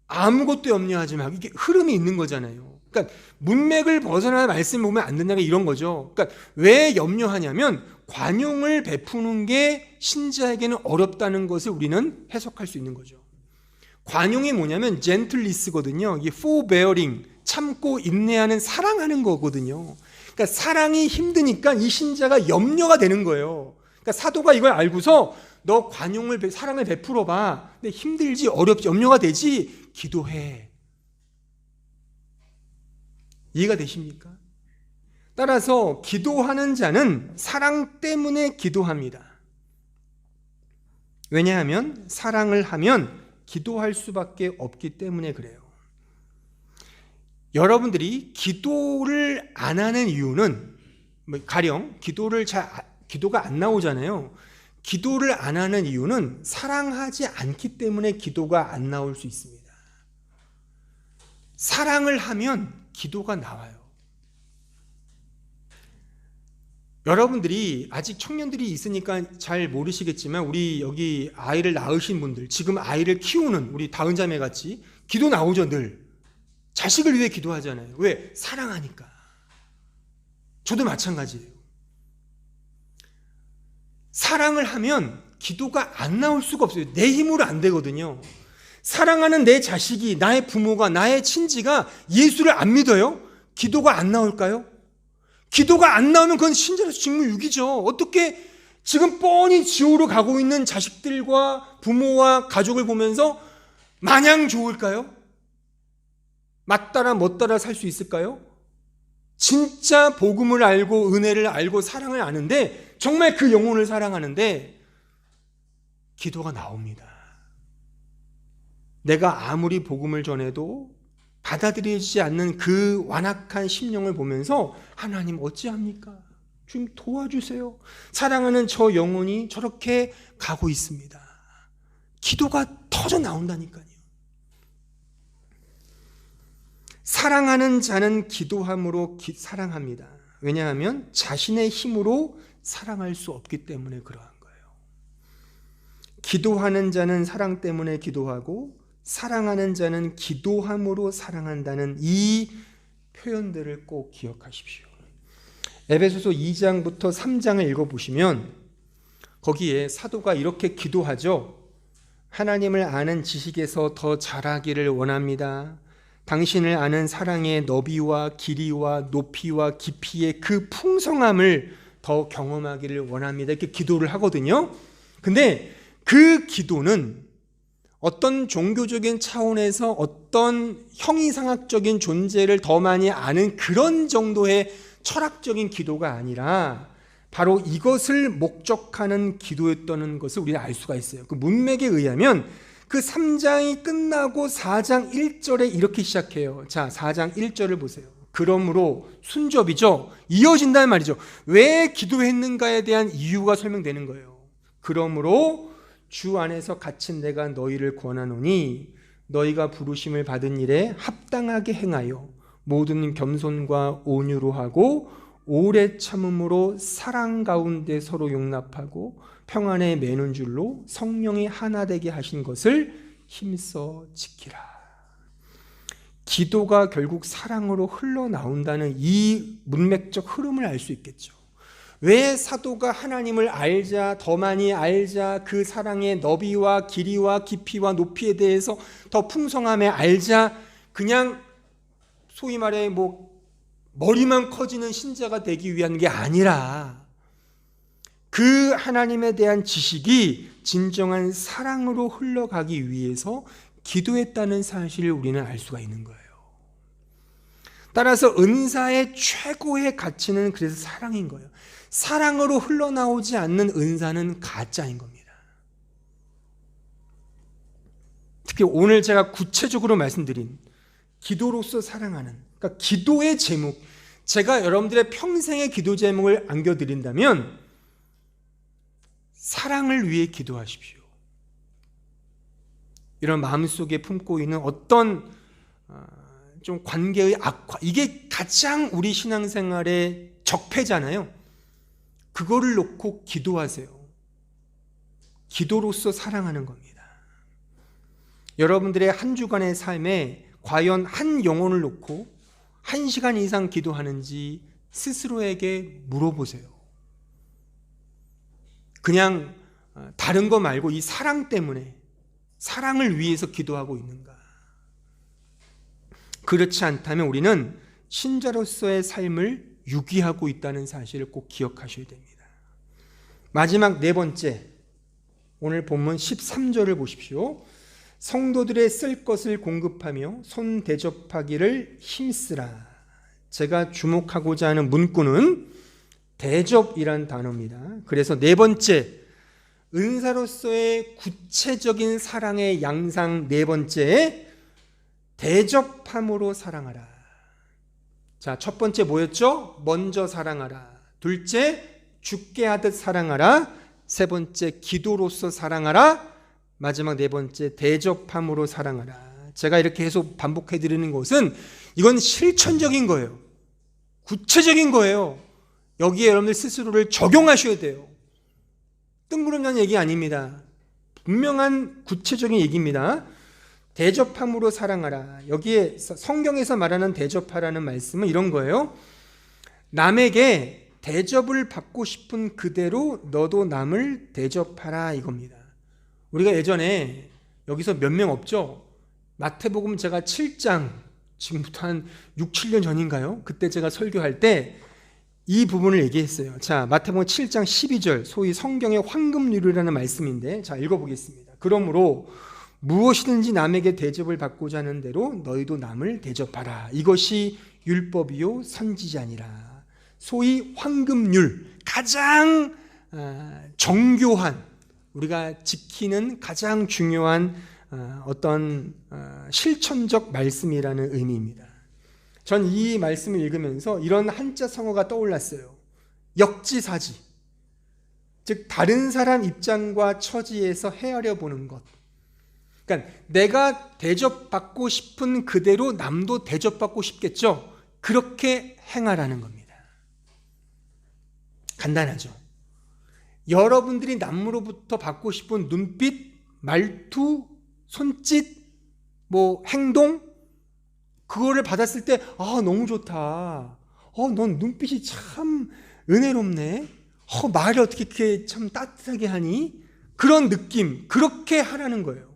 아무것도 염려하지 말고. 이게 흐름이 있는 거잖아요. 그러니까 문맥을 벗어나 말씀 보면 안 된다는 게 이런 거죠. 그러니까 왜 염려하냐면 관용을 베푸는 게 신자에게는 어렵다는 것을 우리는 해석할 수 있는 거죠. 관용이 뭐냐면 젠틀리스거든요. 이게 forbearing, 참고 인내하는, 사랑하는 거거든요. 그러니까 사랑이 힘드니까 이 신자가 염려가 되는 거예요. 그러니까 사도가 이걸 알고서 너 관용을, 사랑을 베풀어 봐. 근데 힘들지, 어렵지, 염려가 되지, 기도해. 이해가 되십니까? 따라서 기도하는 자는 사랑 때문에 기도합니다. 왜냐하면 사랑을 하면 기도할 수밖에 없기 때문에 그래요. 여러분들이 기도를 안 하는 이유는, 가령 기도가 안 나오잖아요. 기도를 안 하는 이유는 사랑하지 않기 때문에 기도가 안 나올 수 있습니다. 사랑을 하면 기도가 나와요. 여러분들이 아직 청년들이 있으니까 잘 모르시겠지만, 우리 여기 아이를 낳으신 분들, 지금 아이를 키우는 우리 다은자매 같이 기도 나오죠. 늘 자식을 위해 기도하잖아요. 왜? 사랑하니까. 저도 마찬가지예요. 사랑을 하면 기도가 안 나올 수가 없어요. 내 힘으로 안 되거든요. 사랑하는 내 자식이, 나의 부모가, 나의 친지가 예수를 안 믿어요? 기도가 안 나올까요? 기도가 안 나오면 그건 신자로서 직무유기죠. 어떻게 지금 뻔히 지옥으로 가고 있는 자식들과 부모와 가족을 보면서 마냥 좋을까요? 맞따라 멋따라 살 수 있을까요? 진짜 복음을 알고 은혜를 알고 사랑을 아는데, 정말 그 영혼을 사랑하는데 기도가 나옵니다. 내가 아무리 복음을 전해도 받아들이지 않는 그 완악한 심령을 보면서 하나님 어찌합니까? 좀 도와주세요. 사랑하는 저 영혼이 저렇게 가고 있습니다. 기도가 터져 나온다니까요. 사랑하는 자는 기도함으로 사랑합니다. 왜냐하면 자신의 힘으로 사랑할 수 없기 때문에 그러한 거예요. 기도하는 자는 사랑 때문에 기도하고 사랑하는 자는 기도함으로 사랑한다는 이 표현들을 꼭 기억하십시오. 에베소서 2장부터 3장을 읽어보시면 거기에 사도가 이렇게 기도하죠. 하나님을 아는 지식에서 더 자라기를 원합니다. 당신을 아는 사랑의 너비와 길이와 높이와 깊이의 그 풍성함을 더 경험하기를 원합니다. 이렇게 기도를 하거든요. 근데 그 기도는 어떤 종교적인 차원에서 어떤 형이상학적인 존재를 더 많이 아는 그런 정도의 철학적인 기도가 아니라 바로 이것을 목적하는 기도였다는 것을 우리가 알 수가 있어요. 그 문맥에 의하면 그 3장이 끝나고 4장 1절에 이렇게 시작해요. 자, 4장 1절을 보세요. 그러므로 순접이죠. 이어진다는 말이죠. 왜 기도했는가에 대한 이유가 설명되는 거예요. 그러므로 주 안에서 갇힌 내가 너희를 권하노니 너희가 부르심을 받은 일에 합당하게 행하여 모든 겸손과 온유로 하고 오래 참음으로 사랑 가운데 서로 용납하고 평안에 매는 줄로 성령이 하나 되게 하신 것을 힘써 지키라. 기도가 결국 사랑으로 흘러나온다는 이 문맥적 흐름을 알 수 있겠죠. 왜 사도가 하나님을 알자, 더 많이 알자, 그 사랑의 너비와 길이와 깊이와 높이에 대해서 더 풍성함에 알자, 그냥 소위 말해 머리만 커지는 신자가 되기 위한 게 아니라 그 하나님에 대한 지식이 진정한 사랑으로 흘러가기 위해서 기도했다는 사실을 우리는 알 수가 있는 거예요. 따라서 은사의 최고의 가치는 그래서 사랑인 거예요. 사랑으로 흘러나오지 않는 은사는 가짜인 겁니다. 특히 오늘 제가 구체적으로 말씀드린 기도로서 사랑하는, 그러니까 기도의 제목, 제가 여러분들의 평생의 기도 제목을 안겨드린다면 사랑을 위해 기도하십시오. 이런 마음속에 품고 있는 어떤 좀 관계의 악화, 이게 가장 우리 신앙생활의 적폐잖아요. 그거를 놓고 기도하세요. 기도로서 사랑하는 겁니다. 여러분들의 한 주간의 삶에 과연 한 영혼을 놓고 1시간 이상 기도하는지 스스로에게 물어보세요. 그냥 다른 거 말고 이 사랑 때문에, 사랑을 위해서 기도하고 있는가? 그렇지 않다면 우리는 신자로서의 삶을 유기하고 있다는 사실을 꼭 기억하셔야 됩니다. 마지막 네 번째, 오늘 본문 13절을 보십시오. 성도들의 쓸 것을 공급하며 손 대접하기를 힘쓰라. 제가 주목하고자 하는 문구는 대접이란 단어입니다. 그래서 네 번째, 은사로서의 구체적인 사랑의 양상 네 번째, 대접함으로 사랑하라. 자, 첫 번째 뭐였죠? 먼저 사랑하라. 둘째, 죽게 하듯 사랑하라. 세 번째, 기도로서 사랑하라. 마지막 네 번째, 대접함으로 사랑하라. 제가 이렇게 계속 반복해 드리는 것은 이건 실천적인 거예요. 구체적인 거예요. 여기에 여러분들 스스로를 적용하셔야 돼요. 뜬구름난 얘기 아닙니다. 분명한 구체적인 얘기입니다. 대접함으로 사랑하라. 여기에 성경에서 말하는 대접하라는 말씀은 이런 거예요. 남에게 대접을 받고 싶은 그대로 너도 남을 대접하라, 이겁니다. 우리가 예전에 여기서 몇 명 없죠? 마태복음 제가 7장, 지금부터 한 6, 7년 전인가요? 그때 제가 설교할 때 이 부분을 얘기했어요. 자, 마태복음 7장 12절, 소위 성경의 황금률이라는 말씀인데, 자, 읽어보겠습니다. 그러므로 무엇이든지 남에게 대접을 받고자 하는 대로 너희도 남을 대접하라. 이것이 율법이요 선지자니라. 소위 황금률, 가장 정교한, 우리가 지키는 가장 중요한 어떤 실천적 말씀이라는 의미입니다. 전 이 말씀을 읽으면서 이런 한자 성어가 떠올랐어요. 역지사지, 즉 다른 사람 입장과 처지에서 헤아려 보는 것. 그러니까 내가 대접받고 싶은 그대로 남도 대접받고 싶겠죠. 그렇게 행하라는 겁니다. 간단하죠. 여러분들이 남으로부터 받고 싶은 눈빛, 말투, 손짓, 행동, 그거를 받았을 때 너무 좋다. 넌 눈빛이 참 은혜롭네. 말을 어떻게 이렇게 참 따뜻하게 하니? 그런 느낌, 그렇게 하라는 거예요.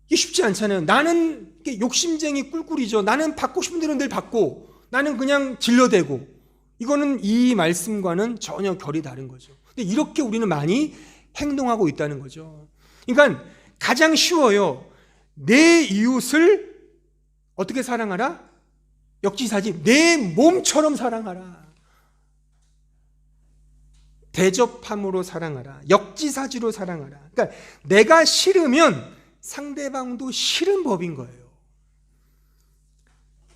이게 쉽지 않잖아요. 나는 욕심쟁이 꿀꿀이죠. 나는 받고 싶은 대로 늘 받고, 나는 그냥 질러대고. 이거는 이 말씀과는 전혀 결이 다른 거죠. 근데 이렇게 우리는 많이 행동하고 있다는 거죠. 그러니까 가장 쉬워요. 내 이웃을 어떻게 사랑하라? 역지사지. 내 몸처럼 사랑하라. 대접함으로 사랑하라. 역지사지로 사랑하라. 그러니까 내가 싫으면 상대방도 싫은 법인 거예요.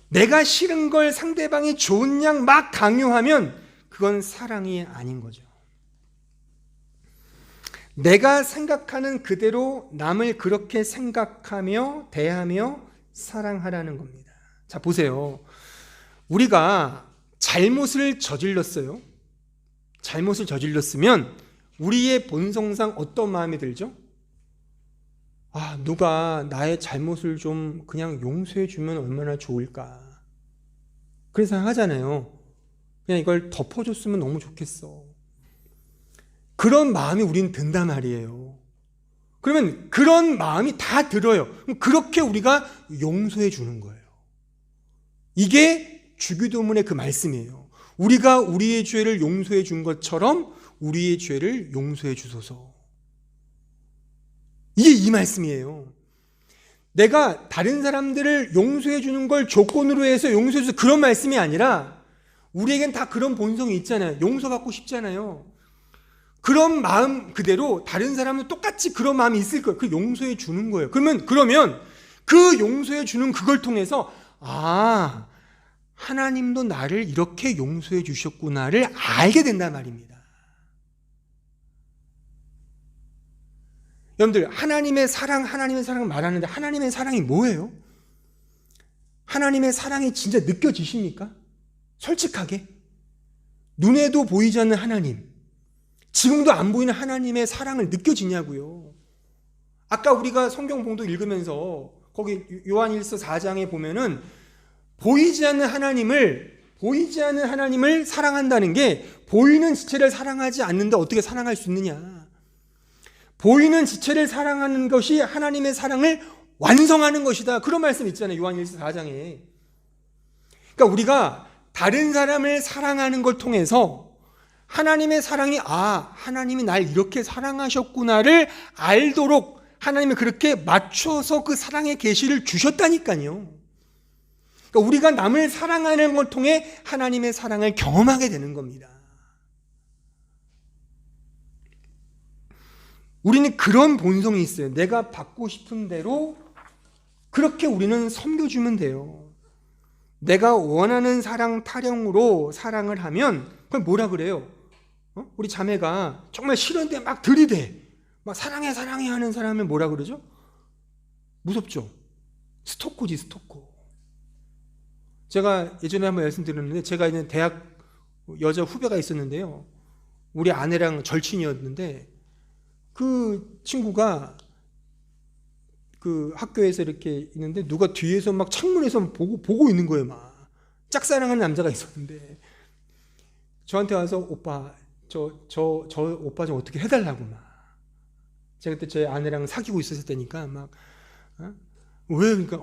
내가 싫은 걸 상대방이 좋은 양 막 강요하면 그건 사랑이 아닌 거죠. 내가 생각하는 그대로 남을 그렇게 생각하며 대하며 사랑하라는 겁니다. 자, 보세요. 우리가 잘못을 저질렀어요. 잘못을 저질렀으면 우리의 본성상 어떤 마음이 들죠? 누가 나의 잘못을 좀 그냥 용서해 주면 얼마나 좋을까. 그런 생각 하잖아요. 그냥 이걸 덮어줬으면 너무 좋겠어. 그런 마음이 우리는 든단 말이에요. 그러면 그런 마음이 다 들어요. 그럼 그렇게 우리가 용서해 주는 거예요. 이게 주기도문의 그 말씀이에요. 우리가 우리의 죄를 용서해 준 것처럼 우리의 죄를 용서해 주소서. 이게 이 말씀이에요. 내가 다른 사람들을 용서해 주는 걸 조건으로 해서 용서해 주서 그런 말씀이 아니라 우리에겐 다 그런 본성이 있잖아요. 용서받고 싶잖아요. 그런 마음 그대로 다른 사람은 똑같이 그런 마음이 있을 거예요. 그 용서해 주는 거예요. 그러면 그 용서해 주는 그걸 통해서 하나님도 나를 이렇게 용서해 주셨구나를 알게 된단 말입니다. 여러분들, 하나님의 사랑 말하는데 하나님의 사랑이 뭐예요? 하나님의 사랑이 진짜 느껴지십니까? 솔직하게. 눈에도 보이지 않는 하나님, 지금도 안 보이는 하나님의 사랑을 느껴지냐고요. 아까 우리가 성경 봉독 읽으면서 거기 요한일서 4장에 보면은 보이지 않는 하나님을 사랑한다는 게 보이는 지체를 사랑하지 않는데 어떻게 사랑할 수 있느냐. 보이는 지체를 사랑하는 것이 하나님의 사랑을 완성하는 것이다. 그런 말씀 있잖아요. 요한일서 4장에. 그러니까 우리가 다른 사람을 사랑하는 걸 통해서 하나님의 사랑이 하나님이 날 이렇게 사랑하셨구나를 알도록 하나님이 그렇게 맞춰서 그 사랑의 계시를 주셨다니까요. 그러니까 우리가 남을 사랑하는 걸 통해 하나님의 사랑을 경험하게 되는 겁니다. 우리는 그런 본성이 있어요. 내가 받고 싶은 대로 그렇게 우리는 섬겨주면 돼요. 내가 원하는 사랑 타령으로 사랑을 하면 그걸 뭐라 그래요? 우리 자매가 정말 싫은데 막 들이대, 막 사랑해 하는 사람을 뭐라 그러죠? 무섭죠? 스토커지, 스토커. 제가 예전에 한번 말씀드렸는데, 제가 이제 대학 여자 후배가 있었는데요. 우리 아내랑 절친이었는데 그 친구가 그 학교에서 이렇게 있는데 누가 뒤에서 막 창문에서 보고 있는 거예요. 막 짝사랑하는 남자가 있었는데 저한테 와서 오빠 저 오빠 좀 어떻게 해달라고 막. 제가 그때 제 아내랑 사귀고 있었을 때니까 막 왜 그러니까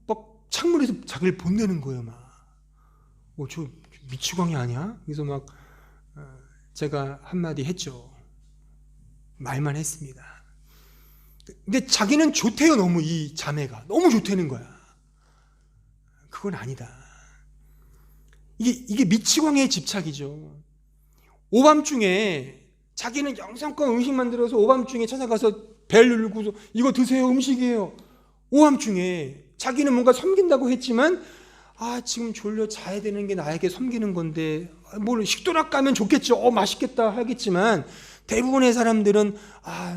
막 창문에서 자기를 본내는 거예요. 막 저 미치광이 아니야? 그래서 막 제가 한마디 했죠. 말만 했습니다. 근데 자기는 좋대요. 너무 이 자매가 너무 좋다는 거야. 그건 아니다. 이게 미치광이의 집착이죠. 오밤중에 자기는 영상껏 음식 만들어서 오밤중에 찾아가서 벨 누르고서 이거 드세요, 음식이에요. 오밤중에 자기는 뭔가 섬긴다고 했지만 지금 졸려 자야 되는 게 나에게 섬기는 건데 뭘 식도락 가면 좋겠죠. 맛있겠다 하겠지만 대부분의 사람들은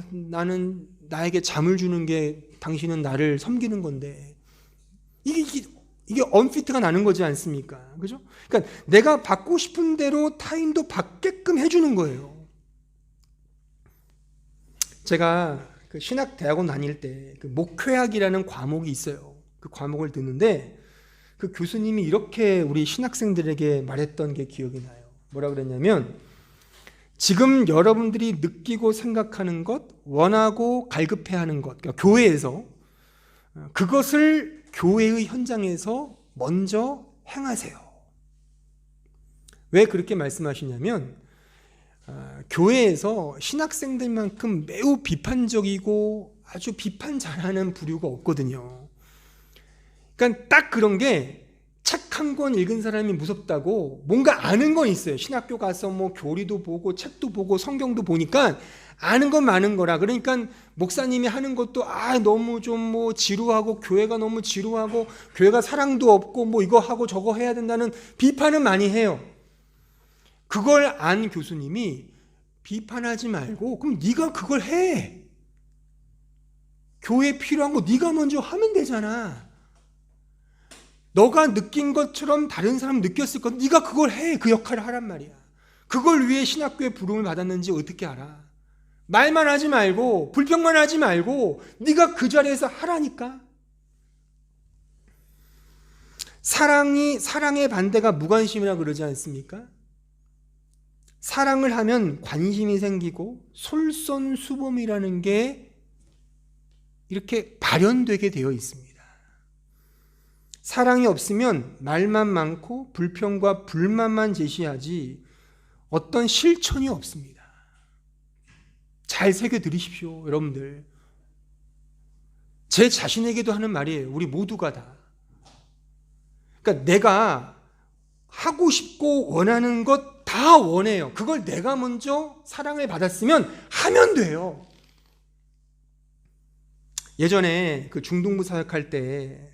나는 나에게 잠을 주는 게 당신은 나를 섬기는 건데 이게 언피트가 나는 거지 않습니까? 그죠? 그러니까 내가 받고 싶은 대로 타인도 받게끔 해주는 거예요. 제가 그 신학대학원 다닐 때 그 목회학이라는 과목이 있어요. 그 과목을 듣는데 그 교수님이 이렇게 우리 신학생들에게 말했던 게 기억이 나요. 뭐라 그랬냐면, 지금 여러분들이 느끼고 생각하는 것, 원하고 갈급해하는 것, 그러니까 교회에서 그것을 교회의 현장에서 먼저 행하세요. 왜 그렇게 말씀하시냐면, 교회에서 신학생들만큼 매우 비판적이고 아주 비판 잘하는 부류가 없거든요. 그러니까 딱 그런 게, 책 한 권 읽은 사람이 무섭다고 뭔가 아는 건 있어요. 신학교 가서 뭐 교리도 보고 책도 보고 성경도 보니까 아는 건 많은 거라. 그러니까 목사님이 하는 것도 너무 좀 뭐 지루하고, 교회가 너무 지루하고, 교회가 사랑도 없고, 뭐 이거 하고 저거 해야 된다는 비판은 많이 해요. 그걸 안 교수님이 비판하지 말고, 그럼 네가 그걸 해. 교회에 필요한 거 네가 먼저 하면 되잖아. 너가 느낀 것처럼 다른 사람 느꼈을 것, 네가 그걸 해. 그 역할을 하란 말이야. 그걸 위해 신학교에 부름을 받았는지 어떻게 알아? 말만 하지 말고, 불평만 하지 말고, 네가 그 자리에서 하라니까. 사랑의 반대가 무관심이라 그러지 않습니까? 사랑을 하면 관심이 생기고 솔선수범이라는 게 이렇게 발현되게 되어 있습니다. 사랑이 없으면 말만 많고 불평과 불만만 제시하지 어떤 실천이 없습니다. 잘 새겨 들으십시오, 여러분들. 제 자신에게도 하는 말이에요. 우리 모두가 다. 그러니까 내가 하고 싶고 원하는 것 다 원해요. 그걸 내가 먼저 사랑을 받았으면 하면 돼요. 예전에 그 중등부 사역할 때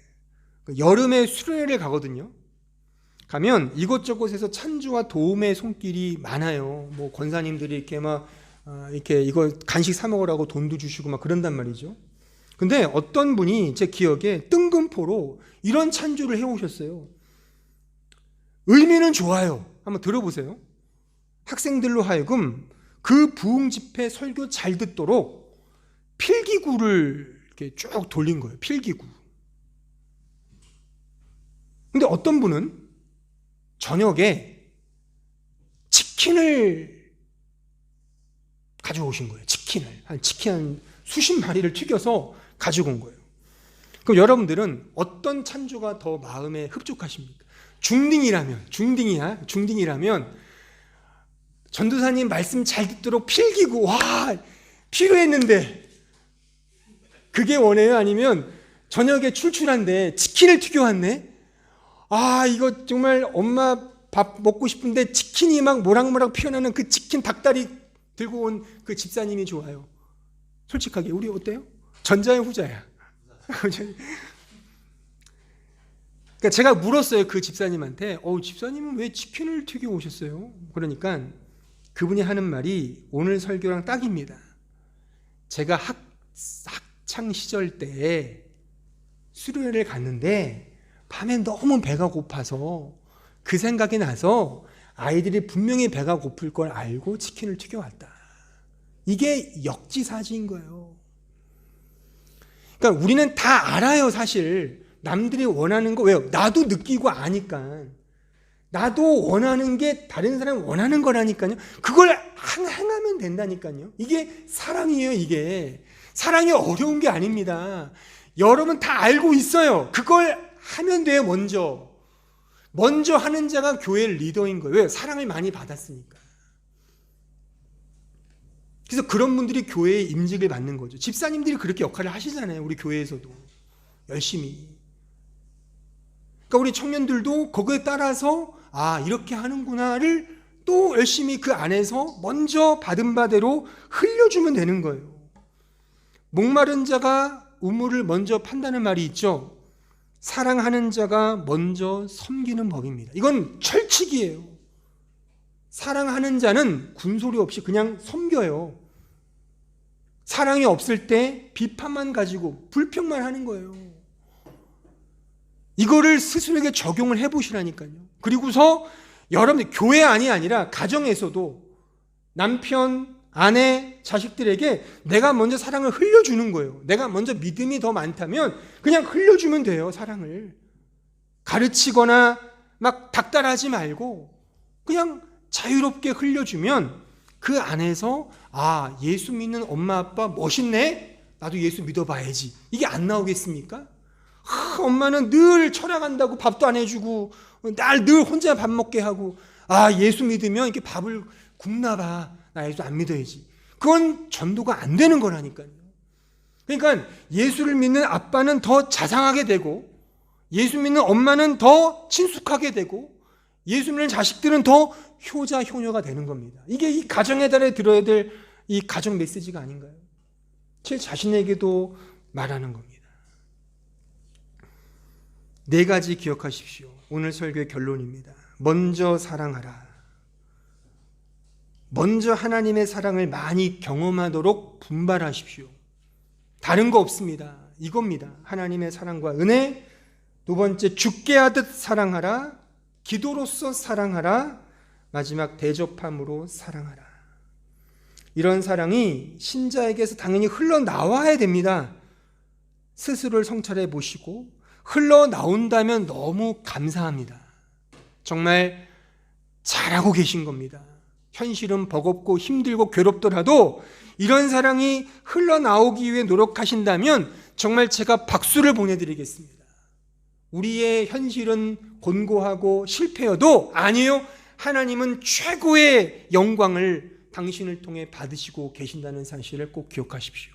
여름에 수련회를 가거든요. 가면 이곳저곳에서 찬주와 도움의 손길이 많아요. 뭐 권사님들이 이렇게 막 이렇게 이거 간식 사 먹으라고 돈도 주시고 막 그런단 말이죠. 근데 어떤 분이 제 기억에 뜬금포로 이런 찬주를 해오셨어요. 의미는 좋아요. 한번 들어보세요. 학생들로 하여금 그 부흥 집회 설교 잘 듣도록 필기구를 이렇게 쭉 돌린 거예요. 필기구. 근데 어떤 분은 저녁에 치킨을 가져오신 거예요. 치킨 한 수십 마리를 튀겨서 가지고 온 거예요. 그럼 여러분들은 어떤 찬주가 더 마음에 흡족하십니까? 중딩이라면 전도사님 말씀 잘 듣도록 필기구, 필요했는데 그게 원해요? 아니면 저녁에 출출한데 치킨을 튀겨왔네? 이거 정말 엄마 밥 먹고 싶은데 치킨이 막 모락모락 피어나는 그 치킨 닭다리 들고 온 그 집사님이 좋아요? 솔직하게 우리 어때요? 전자야 후자야? 그러니까 제가 물었어요, 그 집사님한테. 집사님은 왜 치킨을 튀겨 오셨어요? 그러니까 그분이 하는 말이 오늘 설교랑 딱입니다. 제가 학창 시절 때 수련회를 갔는데 밤에 너무 배가 고파서 그 생각이 나서 아이들이 분명히 배가 고플 걸 알고 치킨을 튀겨왔다. 이게 역지사지인 거예요. 그러니까 우리는 다 알아요, 사실. 남들이 원하는 거, 왜요? 나도 느끼고 아니까. 나도 원하는 게 다른 사람이 원하는 거라니까요. 그걸 행하면 된다니까요. 이게 사랑이에요, 이게. 사랑이 어려운 게 아닙니다. 여러분 다 알고 있어요. 그걸 하면 돼요, 먼저 하는 자가 교회 리더인 거예요. 왜요? 사랑을 많이 받았으니까. 그래서 그런 분들이 교회에 임직을 받는 거죠. 집사님들이 그렇게 역할을 하시잖아요, 우리 교회에서도. 열심히. 그러니까 우리 청년들도 거기에 따라서 이렇게 하는구나를 또 열심히 그 안에서 먼저 받은 바대로 흘려주면 되는 거예요. 목마른 자가 우물을 먼저 판다는 말이 있죠. 사랑하는 자가 먼저 섬기는 법입니다. 이건 철칙이에요. 사랑하는 자는 군소리 없이 그냥 섬겨요. 사랑이 없을 때 비판만 가지고 불평만 하는 거예요. 이거를 스스로에게 적용을 해보시라니까요. 그리고서 여러분들 교회 안이 아니라 가정에서도 남편, 아내, 자식들에게 내가 먼저 사랑을 흘려주는 거예요. 내가 먼저 믿음이 더 많다면 그냥 흘려주면 돼요, 사랑을. 가르치거나 막 닥달하지 말고 그냥 자유롭게 흘려주면 그 안에서 예수 믿는 엄마 아빠 멋있네? 나도 예수 믿어봐야지. 이게 안 나오겠습니까? 엄마는 늘 철학한다고 밥도 안 해주고 날 늘 혼자 밥 먹게 하고 예수 믿으면 이렇게 밥을 굶나 봐. 나 예수 안 믿어야지. 그건 전도가 안 되는 거라니까요. 그러니까 예수를 믿는 아빠는 더 자상하게 되고 예수 믿는 엄마는 더 친숙하게 되고 예수 믿는 자식들은 더 효자 효녀가 되는 겁니다. 이게 이 가정의 달에 들어야 될 이 가정 메시지가 아닌가요? 제 자신에게도 말하는 겁니다. 4가지 기억하십시오. 오늘 설교의 결론입니다. 먼저 사랑하라. 먼저 하나님의 사랑을 많이 경험하도록 분발하십시오. 다른 거 없습니다. 이겁니다. 하나님의 사랑과 은혜. 2번째, 죽게 하듯 사랑하라. 기도로서 사랑하라. 마지막, 대접함으로 사랑하라. 이런 사랑이 신자에게서 당연히 흘러나와야 됩니다. 스스로를 성찰해 보시고 흘러나온다면 너무 감사합니다. 정말 잘하고 계신 겁니다. 현실은 버겁고 힘들고 괴롭더라도 이런 사랑이 흘러나오기 위해 노력하신다면 정말 제가 박수를 보내드리겠습니다. 우리의 현실은 곤고하고 실패여도 아니에요. 하나님은 최고의 영광을 당신을 통해 받으시고 계신다는 사실을 꼭 기억하십시오.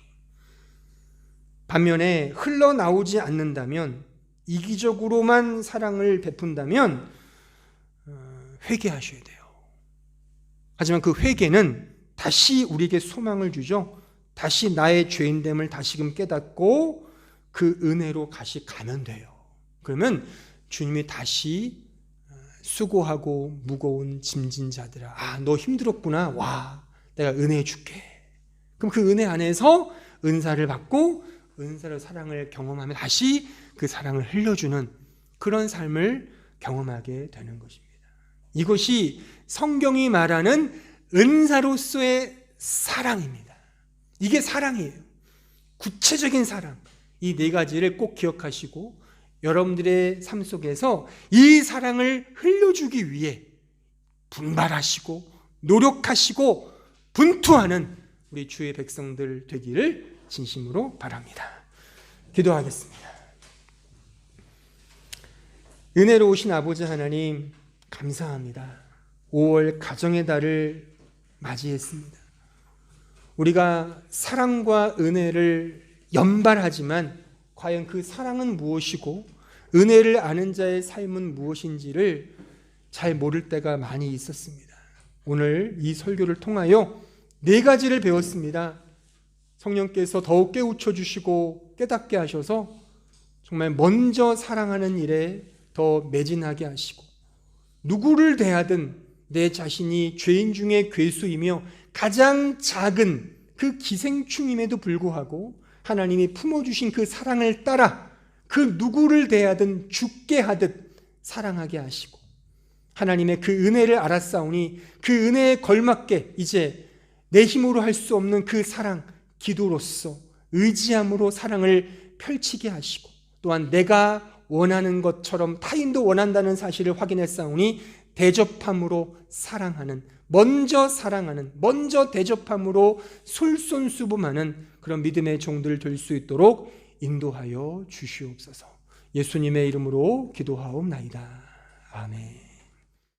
반면에 흘러나오지 않는다면, 이기적으로만 사랑을 베푼다면 회개하셔야 돼요. 하지만 그 회개는 다시 우리에게 소망을 주죠. 다시 나의 죄인됨을 다시금 깨닫고 그 은혜로 다시 가면 돼요. 그러면 주님이 다시 수고하고 무거운 짐진 자들아, 너 힘들었구나. 와, 내가 은혜 줄게. 그럼 그 은혜 안에서 은사를 받고 은사로 사랑을 경험하면 다시 그 사랑을 흘려주는 그런 삶을 경험하게 되는 것입니다. 이것이 성경이 말하는 은사로서의 사랑입니다. 이게 사랑이에요. 구체적인 사랑. 이 4가지를 꼭 기억하시고 여러분들의 삶 속에서 이 사랑을 흘려주기 위해 분발하시고 노력하시고 분투하는 우리 주의 백성들 되기를 진심으로 바랍니다. 기도하겠습니다. 은혜로우신 아버지 하나님, 감사합니다. 5월 가정의 달을 맞이했습니다. 우리가 사랑과 은혜를 연발하지만 과연 그 사랑은 무엇이고 은혜를 아는 자의 삶은 무엇인지를 잘 모를 때가 많이 있었습니다. 오늘 이 설교를 통하여 4가지를 배웠습니다. 성령께서 더욱 깨우쳐 주시고 깨닫게 하셔서 정말 먼저 사랑하는 일에 더 매진하게 하시고, 누구를 대하든 내 자신이 죄인 중에 괴수이며 가장 작은 그 기생충임에도 불구하고 하나님이 품어주신 그 사랑을 따라 그 누구를 대하든 죽게 하듯 사랑하게 하시고, 하나님의 그 은혜를 알았사오니 그 은혜에 걸맞게 이제 내 힘으로 할 수 없는 그 사랑, 기도로서 의지함으로 사랑을 펼치게 하시고, 또한 내가 원하는 것처럼 타인도 원한다는 사실을 확인했사오니 대접함으로 사랑하는, 먼저 사랑하는, 먼저 대접함으로 솔선수범하는 그런 믿음의 종들 될 수 있도록 인도하여 주시옵소서. 예수님의 이름으로 기도하옵나이다. 아멘.